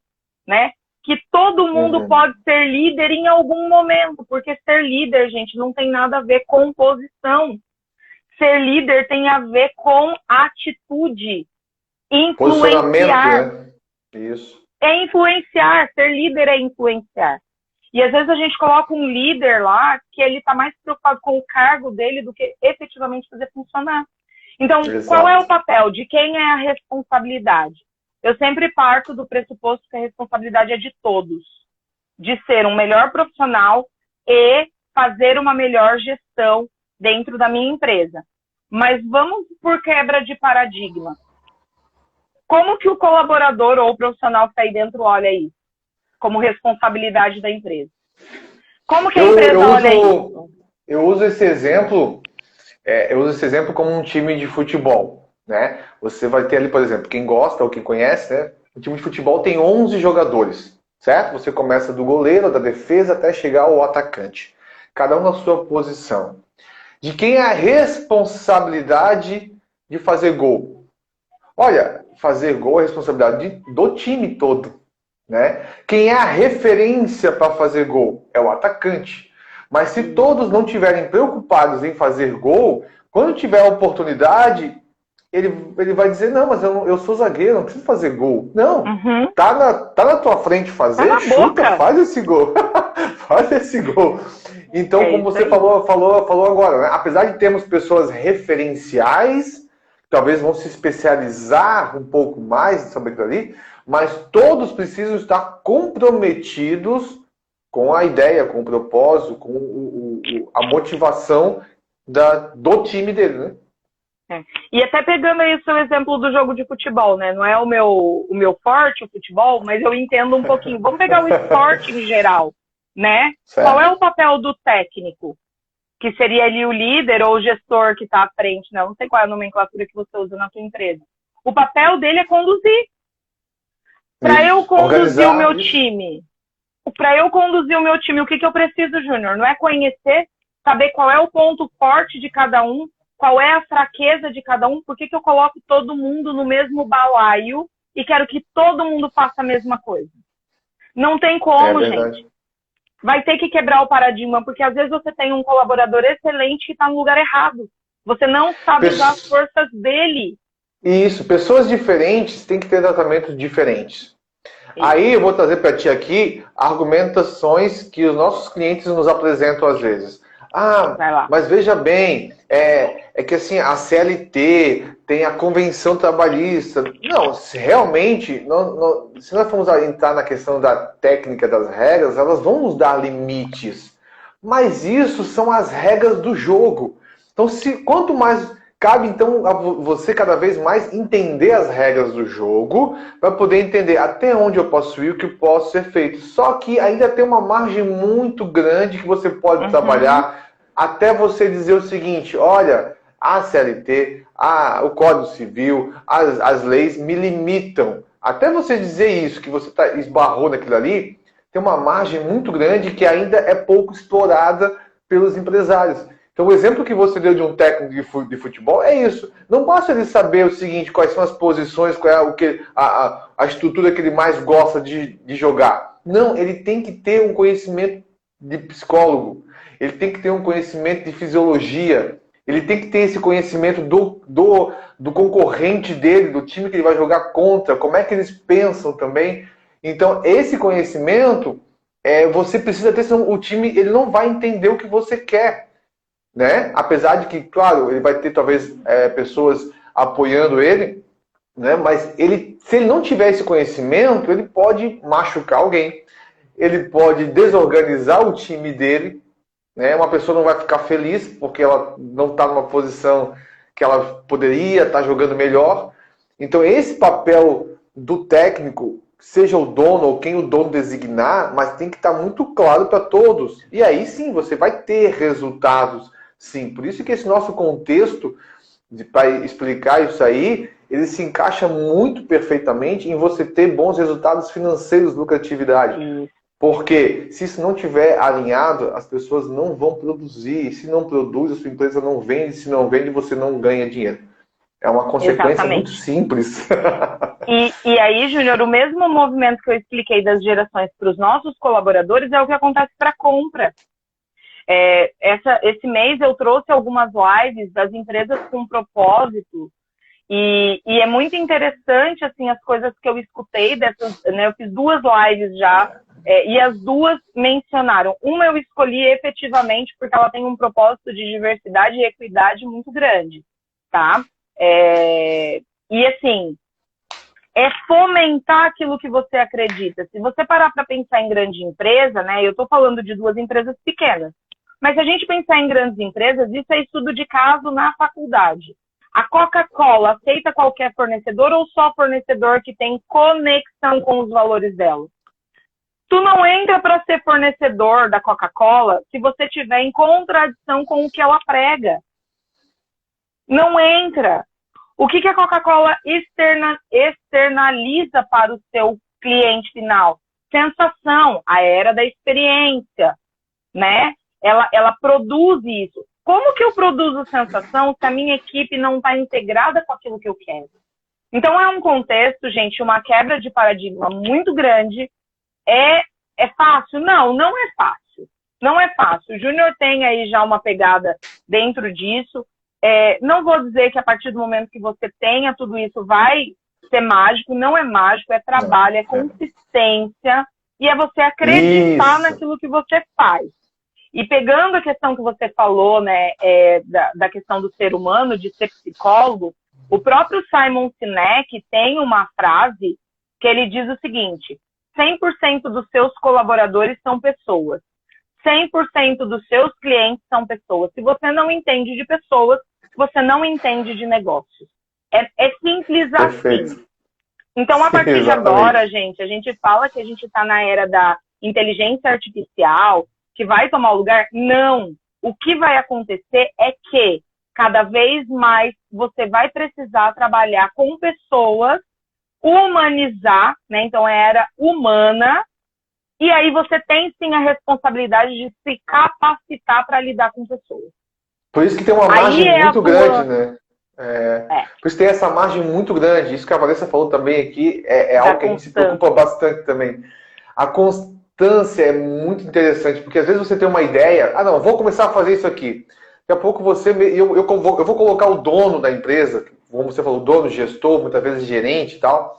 Speaker 2: né? Que todo mundo pode ser líder em algum momento, porque ser líder, gente, não tem nada a ver com posição. Ser líder tem a ver com atitude, influenciar.
Speaker 3: Né? Isso.
Speaker 2: É influenciar, ser líder é influenciar. E às vezes a gente coloca um líder lá que ele está mais preocupado com o cargo dele do que efetivamente fazer funcionar. Então, qual é o papel? De quem é a responsabilidade? Eu sempre parto do pressuposto que a responsabilidade é de todos. De ser um melhor profissional e fazer uma melhor gestão dentro da minha empresa. Mas vamos por quebra de paradigma. Como que o colaborador ou o profissional que está aí dentro olha isso? Como responsabilidade da empresa. Como que a empresa olha isso?
Speaker 3: Eu uso esse exemplo como um time de futebol. né? Você vai ter ali, por exemplo, quem gosta ou quem conhece, né? O time de futebol tem 11 jogadores, certo? Você começa do goleiro, da defesa, até chegar ao atacante. Cada um na sua posição. De quem é a responsabilidade de fazer gol? Olha, fazer gol é responsabilidade do time todo, né? Quem é a referência para fazer gol? É o atacante. Mas se todos não estiverem preocupados em fazer gol, quando tiver a oportunidade, ele vai dizer, não, mas eu sou zagueiro, não preciso fazer gol. Não, tá na tua frente fazer,
Speaker 2: na
Speaker 3: chuta,
Speaker 2: boca.
Speaker 3: faz esse gol. Faz esse gol. Então, como você falou agora, né? Apesar de termos pessoas referenciais, talvez vão se especializar um pouco mais sobre aquilo ali, mas todos precisam estar comprometidos com a ideia, com o propósito, com a motivação do time dele, né?
Speaker 2: E até pegando aí o seu exemplo do jogo de futebol, né? Não é o meu forte, o futebol, mas eu entendo um pouquinho. Vamos pegar o esporte em geral, né?
Speaker 3: Certo.
Speaker 2: Qual é o papel do técnico? Que seria ali o líder ou o gestor que está à frente, né? Eu não sei qual é a nomenclatura que você usa na sua empresa. O papel dele é conduzir. Para eu conduzir o meu time. Para eu conduzir o meu time, o que eu preciso, Júnior? Não é conhecer, saber qual é o ponto forte de cada um, qual é a fraqueza de cada um, por que eu coloco todo mundo no mesmo balaio e quero que todo mundo faça a mesma coisa. Não tem como, gente. Vai ter que quebrar o paradigma, porque às vezes você tem um colaborador excelente que está no lugar errado. Você não sabe usar as forças dele.
Speaker 3: Isso, pessoas diferentes têm que ter tratamentos diferentes. Aí eu vou trazer para ti aqui argumentações que os nossos clientes nos apresentam às vezes. Mas veja bem, é que assim, a CLT tem a convenção trabalhista. Não, realmente, se nós formos entrar na questão da técnica das regras, elas vão nos dar limites. Mas isso são as regras do jogo. Então, quanto mais cabe, então, a você cada vez mais entender as regras do jogo para poder entender até onde eu posso ir, o que pode ser feito. Só que ainda tem uma margem muito grande que você pode trabalhar até você dizer o seguinte, olha, a CLT, o Código Civil, as leis me limitam. Até você dizer isso, que você esbarrou naquilo ali, tem uma margem muito grande que ainda é pouco explorada pelos empresários. Então, o exemplo que você deu de um técnico de futebol é isso. Não basta ele saber o seguinte, quais são as posições, qual é a estrutura que ele mais gosta de jogar. Não, ele tem que ter um conhecimento de psicólogo. Ele tem que ter um conhecimento de fisiologia. Ele tem que ter esse conhecimento do concorrente dele, do time que ele vai jogar contra, como é que eles pensam também. Então, esse conhecimento, você precisa ter, senão o time ele não vai entender o que você quer. Né? Apesar de que, claro, ele vai ter talvez pessoas apoiando ele, né? Mas se ele não tiver esse conhecimento, ele pode machucar alguém, ele pode desorganizar o time dele, né? Uma pessoa não vai ficar feliz porque ela não está numa posição que ela poderia estar jogando melhor. Então esse papel do técnico, seja o dono ou quem o dono designar, mas tem que estar muito claro para todos. E aí sim, você vai ter resultados. Sim, por isso que esse nosso contexto, para explicar isso aí, ele se encaixa muito perfeitamente em você ter bons resultados financeiros, lucratividade. Porque se isso não estiver alinhado, as pessoas não vão produzir. Se não produz, a sua empresa não vende. Se não vende, você não ganha dinheiro. É uma consequência muito simples.
Speaker 2: E aí, Júnior, o mesmo movimento que eu expliquei das gerações para os nossos colaboradores é o que acontece para a compra. Esse mês eu trouxe algumas lives das empresas com propósito e é muito interessante assim, as coisas que eu escutei dessas, né, eu fiz 2 lives já e as 2 mencionaram. Uma eu escolhi efetivamente porque ela tem um propósito de diversidade e equidade muito grande, tá? E assim, é fomentar aquilo que você acredita. Se você parar para pensar em grande empresa, né, eu estou falando de 2 empresas pequenas, mas se a gente pensar em grandes empresas, isso é estudo de caso na faculdade. A Coca-Cola aceita qualquer fornecedor ou só fornecedor que tem conexão com os valores dela? Tu não entra para ser fornecedor da Coca-Cola se você estiver em contradição com o que ela prega. Não entra. O que a Coca-Cola externaliza para o seu cliente final? Sensação, a era da experiência, né? Ela produz isso. Como que eu produzo sensação se a minha equipe não está integrada com aquilo que eu quero? Então, é um contexto, gente, uma quebra de paradigma muito grande. É fácil? Não, não é fácil. Não é fácil. O Júnior tem aí já uma pegada dentro disso. Não vou dizer que a partir do momento que você tenha tudo isso vai ser mágico. Não é mágico, é trabalho, é consistência. E é você acreditar naquilo que você faz. E pegando a questão que você falou, né, da questão do ser humano, de ser psicólogo, o próprio Simon Sinek tem uma frase que ele diz o seguinte: 100% dos seus colaboradores são pessoas. 100% dos seus clientes são pessoas. Se você não entende de pessoas, você não entende de negócios. É simples assim. Então, a partir de agora, a gente fala que a gente está na era da inteligência artificial, que vai tomar o lugar. Não. O que vai acontecer é que cada vez mais você vai precisar trabalhar com pessoas, humanizar, né? Então, era humana. E aí você tem, sim, a responsabilidade de se capacitar para lidar com pessoas.
Speaker 3: Por isso que tem uma margem muito grande, né? Por isso tem essa margem muito grande. Isso que a Vanessa falou também aqui é algo que a gente se preocupa bastante também. A constância é muito interessante, porque às vezes você tem uma ideia, não, vou começar a fazer isso aqui. Daqui a pouco eu vou colocar o dono da empresa, como você falou, o dono, gestor, muitas vezes gerente e tal.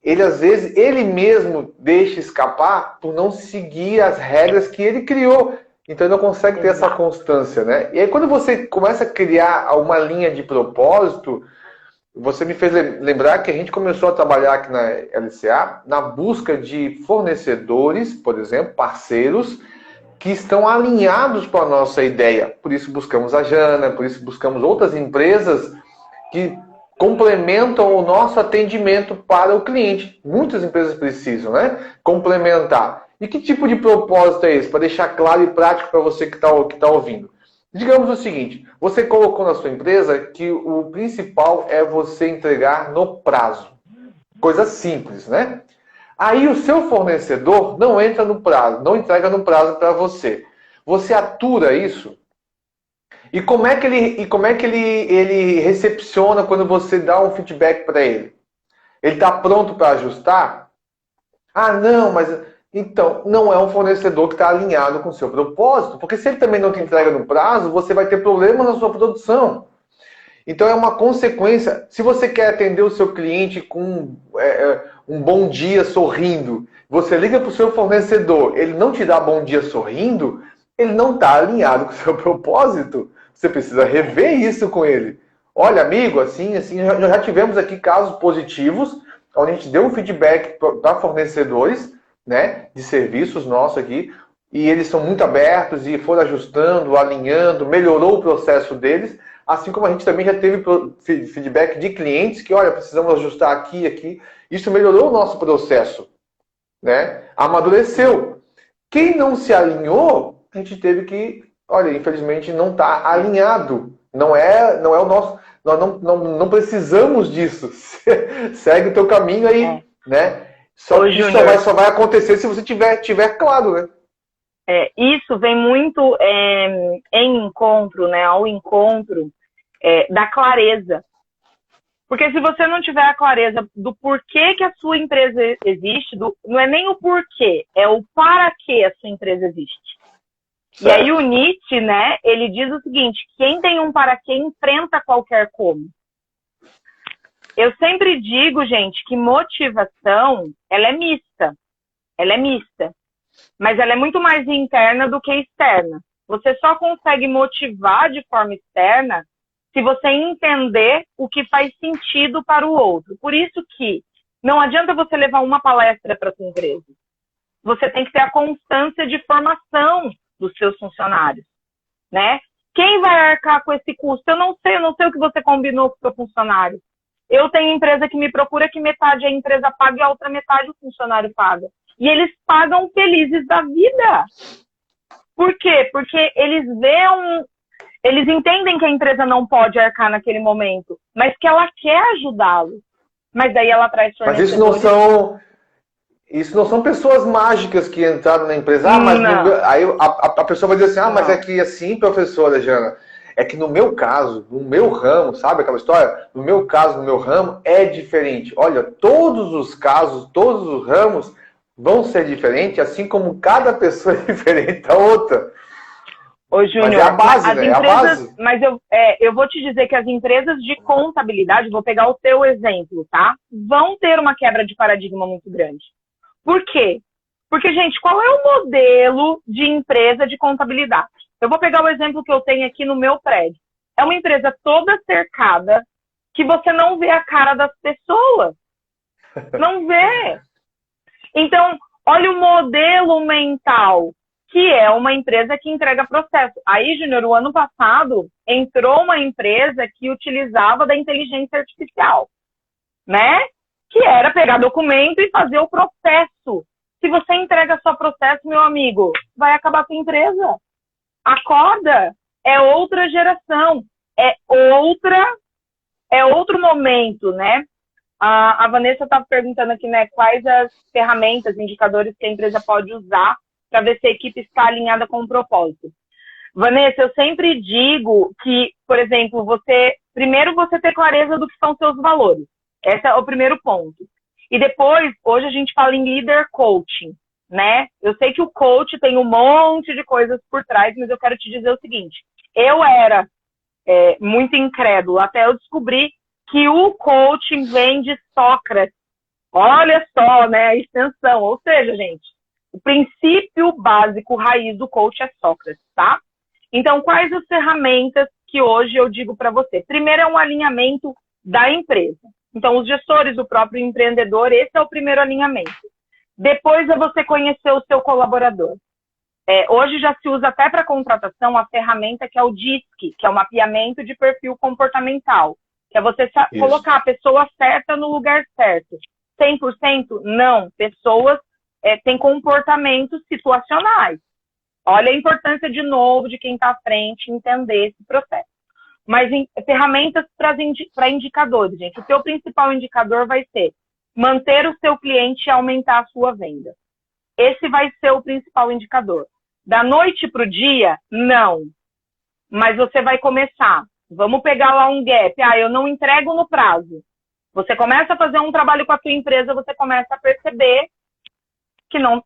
Speaker 3: Ele, às vezes, ele mesmo deixa escapar por não seguir as regras que ele criou. Então, ele não consegue ter essa constância, né? E aí, quando você começa a criar uma linha de propósito, você me fez lembrar que a gente começou a trabalhar aqui na LCA na busca de fornecedores, por exemplo, parceiros, que estão alinhados com a nossa ideia. Por isso buscamos a Jana, por isso buscamos outras empresas que complementam o nosso atendimento para o cliente. Muitas empresas precisam, né? Complementar. E que tipo de propósito é esse? Para deixar claro e prático para você que está ouvindo. Digamos o seguinte, você colocou na sua empresa que o principal é você entregar no prazo. Coisa simples, né? Aí o seu fornecedor não entra no prazo, não entrega no prazo para você. Você atura isso? E como é que ele recepciona quando você dá um feedback para ele? Ele está pronto para ajustar? Não, mas então não é um fornecedor que está alinhado com o seu propósito, porque se ele também não te entrega no prazo, você vai ter problemas na sua produção. Então é uma consequência. Se você quer atender o seu cliente com um bom dia sorrindo, você liga para o seu fornecedor, ele não te dá bom dia sorrindo, ele não está alinhado com o seu propósito. Você precisa rever isso com ele. Olha, amigo, assim, nós já tivemos aqui casos positivos, onde a gente deu um feedback para fornecedores, né, de serviços nossos aqui, e eles são muito abertos e foram ajustando, alinhando, melhorou o processo deles, assim como a gente também já teve feedback de clientes que, olha, precisamos ajustar aqui e aqui. Isso melhorou o nosso processo, né? Amadureceu. Quem não se alinhou, a gente teve que, olha, infelizmente não está alinhado. Não é o nosso. Nós não precisamos disso. Segue o teu caminho aí, né? Isso só vai acontecer se você tiver claro, né?
Speaker 2: Isso vem muito em encontro, né? Ao encontro da clareza. Porque se você não tiver a clareza do porquê que a sua empresa existe, não é nem o porquê, é o para que a sua empresa existe. Certo. E aí o Nietzsche, né, ele diz o seguinte: quem tem um para que enfrenta qualquer como. Eu sempre digo, gente, que motivação, ela é mista. Ela é mista. Mas ela é muito mais interna do que externa. Você só consegue motivar de forma externa se você entender o que faz sentido para o outro. Por isso que não adianta você levar uma palestra para a sua empresa. Você tem que ter a constância de formação dos seus funcionários, né? Quem vai arcar com esse custo? Eu não sei o que você combinou com o seu funcionário. Eu tenho empresa que me procura que metade a empresa paga e a outra metade o funcionário paga. E eles pagam felizes da vida. Por quê? Porque eles veem Eles entendem que a empresa não pode arcar naquele momento, mas que ela quer ajudá-los. Mas daí ela traz
Speaker 3: Mas
Speaker 2: fornecedores.
Speaker 3: isso não são pessoas mágicas que entraram na empresa. Ah, mas aí a pessoa vai dizer assim, mas é que assim, professora Jana, é que no meu caso, no meu ramo, sabe aquela história? No meu caso, no meu ramo, é diferente. Olha, todos os casos, todos os ramos vão ser diferentes, assim como cada pessoa é diferente da outra.
Speaker 2: Ô, Júnior,
Speaker 3: mas é a base, né?
Speaker 2: Empresas,
Speaker 3: é a base.
Speaker 2: Mas eu vou te dizer que as empresas de contabilidade, vou pegar o teu exemplo, tá? Vão ter uma quebra de paradigma muito grande. Por quê? Porque, gente, qual é o modelo de empresa de contabilidade? Eu vou pegar o exemplo que eu tenho aqui no meu prédio. É uma empresa toda cercada que você não vê a cara das pessoas. Não vê. Então, olha o modelo mental, que é uma empresa que entrega processo. Aí, Júnior, o ano passado, entrou uma empresa que utilizava da inteligência artificial, né? Que era pegar documento e fazer o processo. Se você entrega só processo, meu amigo, vai acabar com a empresa. Acorda, é outra geração, é outro momento, né? A Vanessa estava perguntando aqui, né, quais as ferramentas, indicadores que a empresa pode usar para ver se a equipe está alinhada com o propósito. Vanessa, eu sempre digo que, por exemplo, primeiro você ter clareza do que são seus valores. Esse é o primeiro ponto. E depois, hoje a gente fala em leader coaching, né? Eu sei que o coach tem um monte de coisas por trás, mas eu quero te dizer o seguinte. Eu era muito incrédula até eu descobrir que o coaching vem de Sócrates. Olha só, né? A extensão. Ou seja, gente, o princípio básico, raiz do coach é Sócrates, tá? Então, quais as ferramentas que hoje eu digo para você? Primeiro é um alinhamento da empresa. Então, os gestores, o próprio empreendedor, esse é o primeiro alinhamento. Depois é você conhecer o seu colaborador. Hoje já se usa até para contratação a ferramenta que é o DISC, que é o mapeamento de perfil comportamental. Que é você colocar a pessoa certa no lugar certo. 100%? Não. Pessoas têm comportamentos situacionais. Olha a importância, de novo, de quem está à frente entender esse processo. Mas ferramentas para indicadores, gente. O seu principal indicador vai ser manter o seu cliente e aumentar a sua venda. Esse vai ser o principal indicador. Da noite para o dia, não. Mas você vai começar. Vamos pegar lá um gap. Eu não entrego no prazo. Você começa a fazer um trabalho com a tua empresa, você começa a perceber que não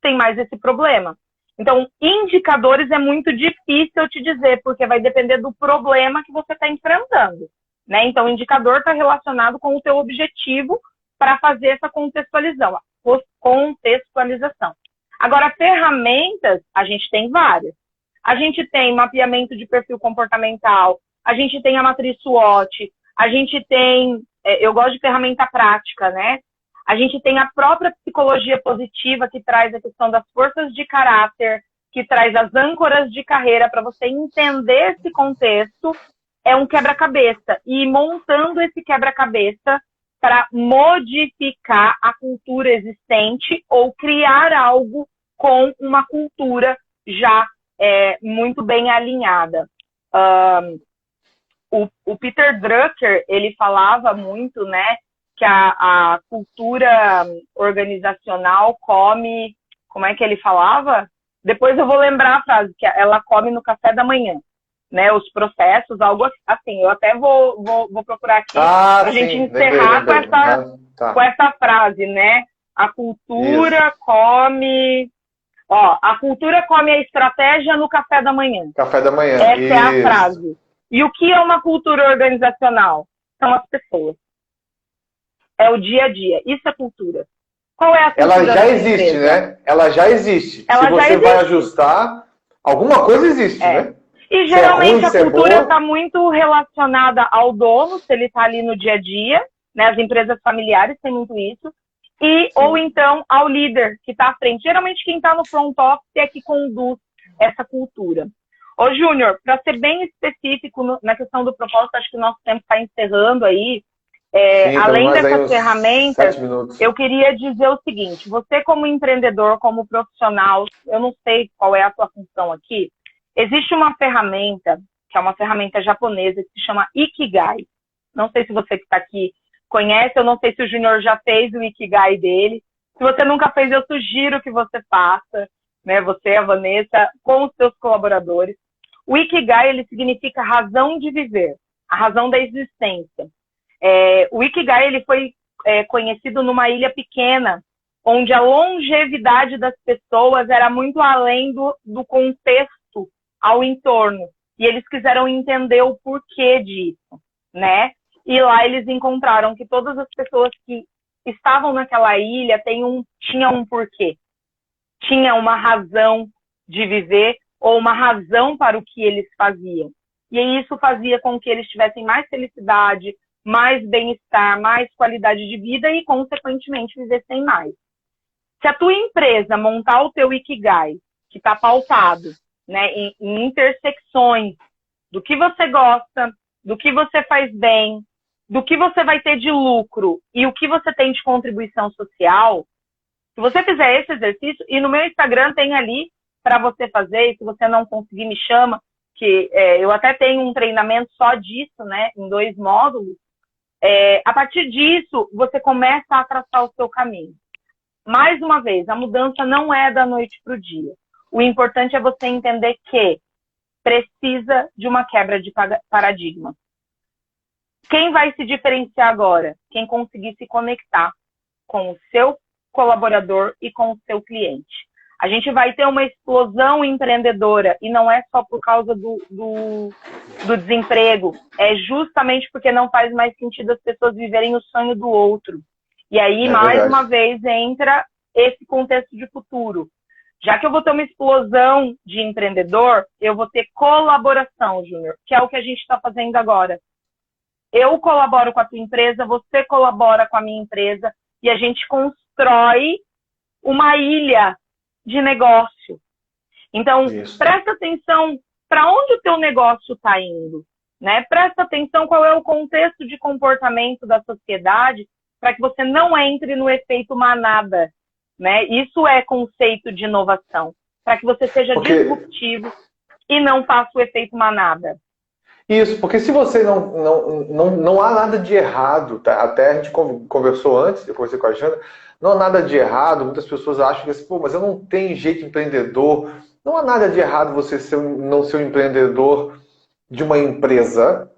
Speaker 2: tem mais esse problema. Então, indicadores é muito difícil eu te dizer, porque vai depender do problema que você está enfrentando, né? Então, o indicador está relacionado com o teu objetivo para fazer essa contextualização. Agora, ferramentas, a gente tem várias. A gente tem mapeamento de perfil comportamental, a gente tem a matriz SWOT, a gente tem, eu gosto de ferramenta prática, né? A gente tem a própria psicologia positiva, que traz a questão das forças de caráter, que traz as âncoras de carreira para você entender esse contexto. É um quebra-cabeça. E montando esse quebra-cabeça para modificar a cultura existente ou criar algo com uma cultura já muito bem alinhada. O Peter Drucker, ele falava muito, né, que a cultura organizacional come... Como é que ele falava? Depois eu vou lembrar a frase, que ela come no café da manhã, né? Os processos, algo assim. Eu até vou procurar aqui para a gente encerrar com essa frase, né? A cultura come... a cultura come a estratégia no café da manhã.
Speaker 3: Café da manhã.
Speaker 2: Essa é a frase. E o que é uma cultura organizacional? São as pessoas. É o dia a dia. Isso é cultura. Qual é a cultura?
Speaker 3: Ela já existe, né? Ela já existe. Se você vai ajustar, alguma coisa existe, né?
Speaker 2: E geralmente a cultura está muito relacionada ao dono, se ele está ali no dia a dia, né? As empresas familiares têm muito isso. Ou então ao líder que está à frente. Geralmente quem está no front office é que conduz essa cultura. Ô, Júnior, para ser bem específico na questão do propósito, acho que o nosso tempo está encerrando aí. Além dessas ferramentas, eu queria dizer o seguinte, você como empreendedor, como profissional, eu não sei qual é a sua função aqui, existe uma ferramenta que é uma ferramenta japonesa que se chama Ikigai. Não sei se você que está aqui conhece, eu não sei se o Júnior já fez o Ikigai dele. Se você nunca fez, eu sugiro que você faça, né? Você, a Vanessa, com os seus colaboradores. O Ikigai, ele significa razão de viver, a razão da existência. O Ikigai, ele foi conhecido numa ilha pequena, onde a longevidade das pessoas era muito além do contexto ao entorno. E eles quiseram entender o porquê disso, né? E lá eles encontraram que todas as pessoas que estavam naquela ilha tinham um porquê. Tinha uma razão de viver ou uma razão para o que eles faziam. E isso fazia com que eles tivessem mais felicidade, mais bem-estar, mais qualidade de vida e, consequentemente, vivessem mais. Se a tua empresa montar o teu Ikigai, que está pautado, né, em intersecções do que você gosta, do que você faz bem, do que você vai ter de lucro e o que você tem de contribuição social, se você fizer esse exercício, e no meu Instagram tem ali para você fazer, e se você não conseguir, me chama, que eu até tenho um treinamento só disso, né, em 2 módulos. A partir disso, você começa a traçar o seu caminho. Mais uma vez, a mudança não é da noite para o dia. O importante é você entender que precisa de uma quebra de paradigma. Quem vai se diferenciar agora? Quem conseguir se conectar com o seu colaborador e com o seu cliente. A gente vai ter uma explosão empreendedora e não é só por causa do desemprego, é justamente porque não faz mais sentido as pessoas viverem o sonho do outro. E aí, mais uma vez, entra esse contexto de futuro. Já que eu vou ter uma explosão de empreendedor, eu vou ter colaboração, Júnior, que é o que a gente está fazendo agora. Eu colaboro com a tua empresa, você colabora com a minha empresa e a gente constrói uma ilha de negócio. Então, presta atenção para onde o teu negócio está indo, né? Presta atenção qual é o contexto de comportamento da sociedade para que você não entre no efeito manada, né? Isso é conceito de inovação, para que você seja disruptivo e não faça o efeito manada.
Speaker 3: Isso, porque se você não há nada de errado, tá? Até a gente conversou antes, eu conversei com a Jana, não há nada de errado, muitas pessoas acham que assim, pô, mas eu não tenho jeito empreendedor. Não há nada de errado você não ser um empreendedor de uma empresa,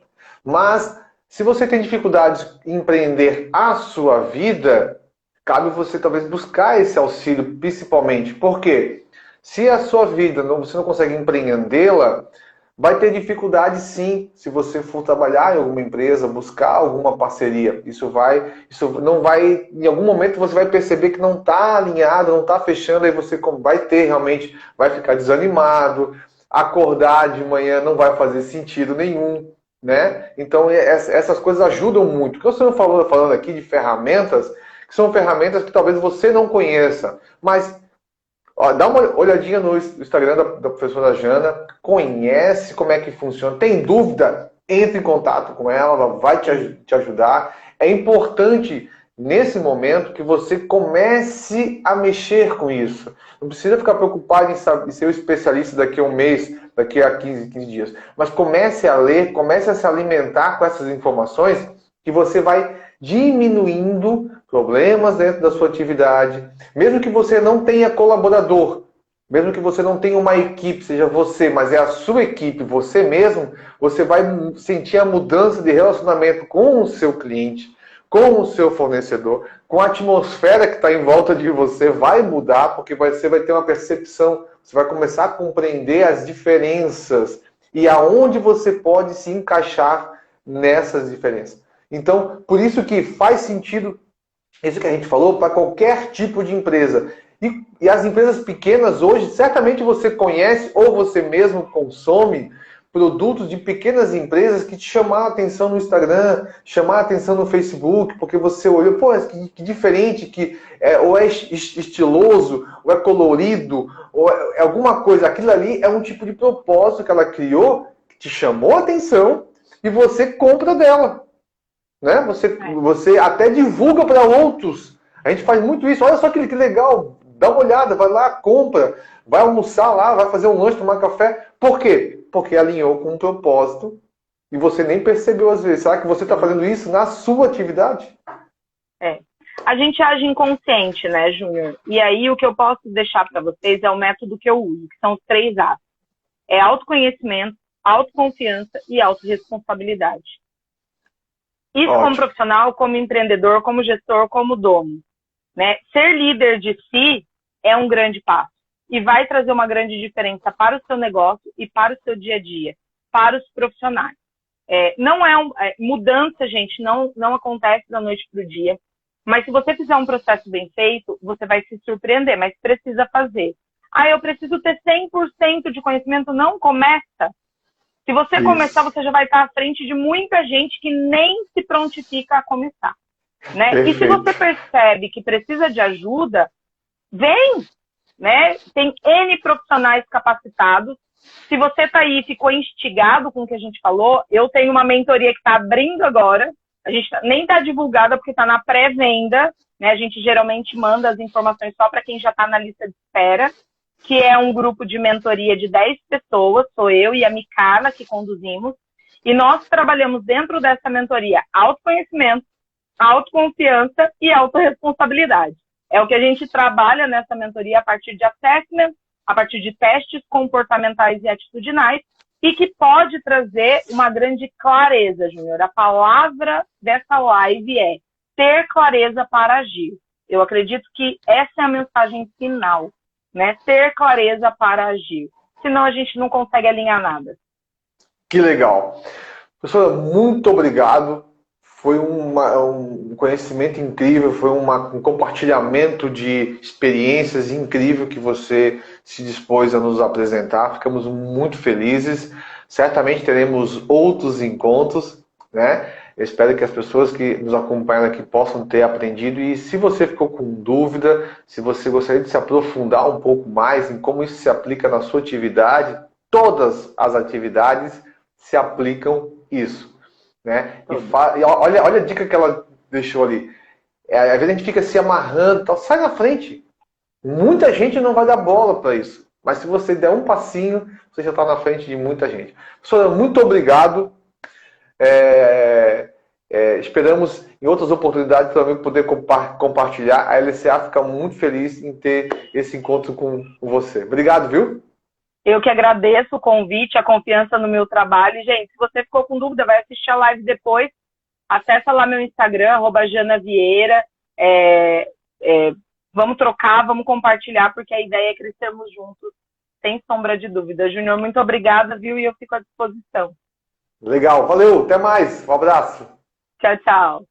Speaker 3: mas se você tem dificuldades em empreender a sua vida, cabe você talvez buscar esse auxílio, principalmente. Por quê? Se a sua vida você não consegue empreendê-la, vai ter dificuldade sim, se você for trabalhar em alguma empresa, buscar alguma parceria. Isso não vai, em algum momento você vai perceber que não está alinhado, não está fechando, aí você vai ter realmente, vai ficar desanimado, acordar de manhã não vai fazer sentido nenhum, né? Então essas coisas ajudam muito. O que eu estou falando aqui de ferramentas, que são ferramentas que talvez você não conheça, mas dá uma olhadinha no Instagram da professora Jana, conhece como é que funciona, tem dúvida, entre em contato com ela vai te ajudar. É importante, nesse momento, que você comece a mexer com isso. Não precisa ficar preocupado em ser um especialista daqui a um mês, daqui a 15 dias. Mas comece a ler, comece a se alimentar com essas informações que você vai diminuindo problemas dentro da sua atividade. Mesmo que você não tenha colaborador, mesmo que você não tenha uma equipe, seja você, mas é a sua equipe, você mesmo, você vai sentir a mudança de relacionamento com o seu cliente, com o seu fornecedor, com a atmosfera que está em volta de você, vai mudar, porque você vai ter uma percepção, você vai começar a compreender as diferenças e aonde você pode se encaixar nessas diferenças. Então, por isso que faz sentido isso que a gente falou para qualquer tipo de empresa. E as empresas pequenas hoje, certamente você conhece ou você mesmo consome produtos de pequenas empresas que te chamaram a atenção no Instagram, chamaram a atenção no Facebook, porque você olhou, pô, que diferente, ou é estiloso, ou é colorido, ou é alguma coisa. Aquilo ali é um tipo de propósito que ela criou, que te chamou a atenção e você compra dela. Né? Você até divulga para outros. A gente faz muito isso. Olha só que legal. Dá uma olhada, vai lá, compra, vai almoçar lá, vai fazer um lanche, tomar café. Por quê? Porque alinhou com um propósito e você nem percebeu às vezes. Será que você está fazendo isso na sua atividade?
Speaker 2: É. A gente age inconsciente, né, Júnior? E aí o que eu posso deixar para vocês é o método que eu uso, que são os 3 A's. É autoconhecimento, autoconfiança e autorresponsabilidade. Isso como profissional, como empreendedor, como gestor, como dono. Né? Ser líder de si é um grande passo e vai trazer uma grande diferença para o seu negócio e para o seu dia a dia, para os profissionais. Não é mudança, gente, não acontece da noite para o dia, mas se você fizer um processo bem feito, você vai se surpreender, mas precisa fazer. Eu preciso ter 100% de conhecimento. Não começa. Se você começar, você já vai estar à frente de muita gente que nem se prontifica a começar. Né? E se você percebe que precisa de ajuda, vem. Né? Tem N profissionais capacitados. Se você está aí e ficou instigado com o que a gente falou, eu tenho uma mentoria que está abrindo agora. A gente nem está divulgada porque está na pré-venda. Né? A gente geralmente manda as informações só para quem já está na lista de espera, que é um grupo de mentoria de 10 pessoas, sou eu e a Micala que conduzimos, e nós trabalhamos dentro dessa mentoria autoconhecimento, autoconfiança e autorresponsabilidade. É o que a gente trabalha nessa mentoria a partir de assessment, a partir de testes comportamentais e atitudinais, e que pode trazer uma grande clareza, Júnior. A palavra dessa live é ter clareza para agir. Eu acredito que essa é a mensagem final. Né? Ter clareza para agir. Senão a gente não consegue alinhar nada.
Speaker 3: Que legal. Professora, muito obrigado. Foi um conhecimento incrível, foi um compartilhamento de experiências incrível que você se dispôs a nos apresentar. Ficamos muito felizes. Certamente teremos outros encontros, né? Eu espero que as pessoas que nos acompanham aqui possam ter aprendido. E se você ficou com dúvida, se você gostaria de se aprofundar um pouco mais em como isso se aplica na sua atividade, todas as atividades se aplicam isso. Né? E olha a dica que ela deixou ali. Às vezes a gente fica se amarrando, tal. Sai na frente. Muita gente não vai dar bola para isso. Mas se você der um passinho, você já está na frente de muita gente. Professora, muito obrigado. Esperamos em outras oportunidades também poder compartilhar. A LCA fica muito feliz em ter esse encontro com você. Obrigado, viu?
Speaker 2: Eu que agradeço o convite, a confiança no meu trabalho. Gente, se você ficou com dúvida, vai assistir a live depois. Acessa lá meu Instagram, @JanaVieira. Vamos trocar, vamos compartilhar, porque a ideia é crescermos juntos, sem sombra de dúvida. Júnior, muito obrigada, viu? E eu fico à disposição.
Speaker 3: Legal, valeu, até mais, um abraço.
Speaker 2: Tchau, tchau.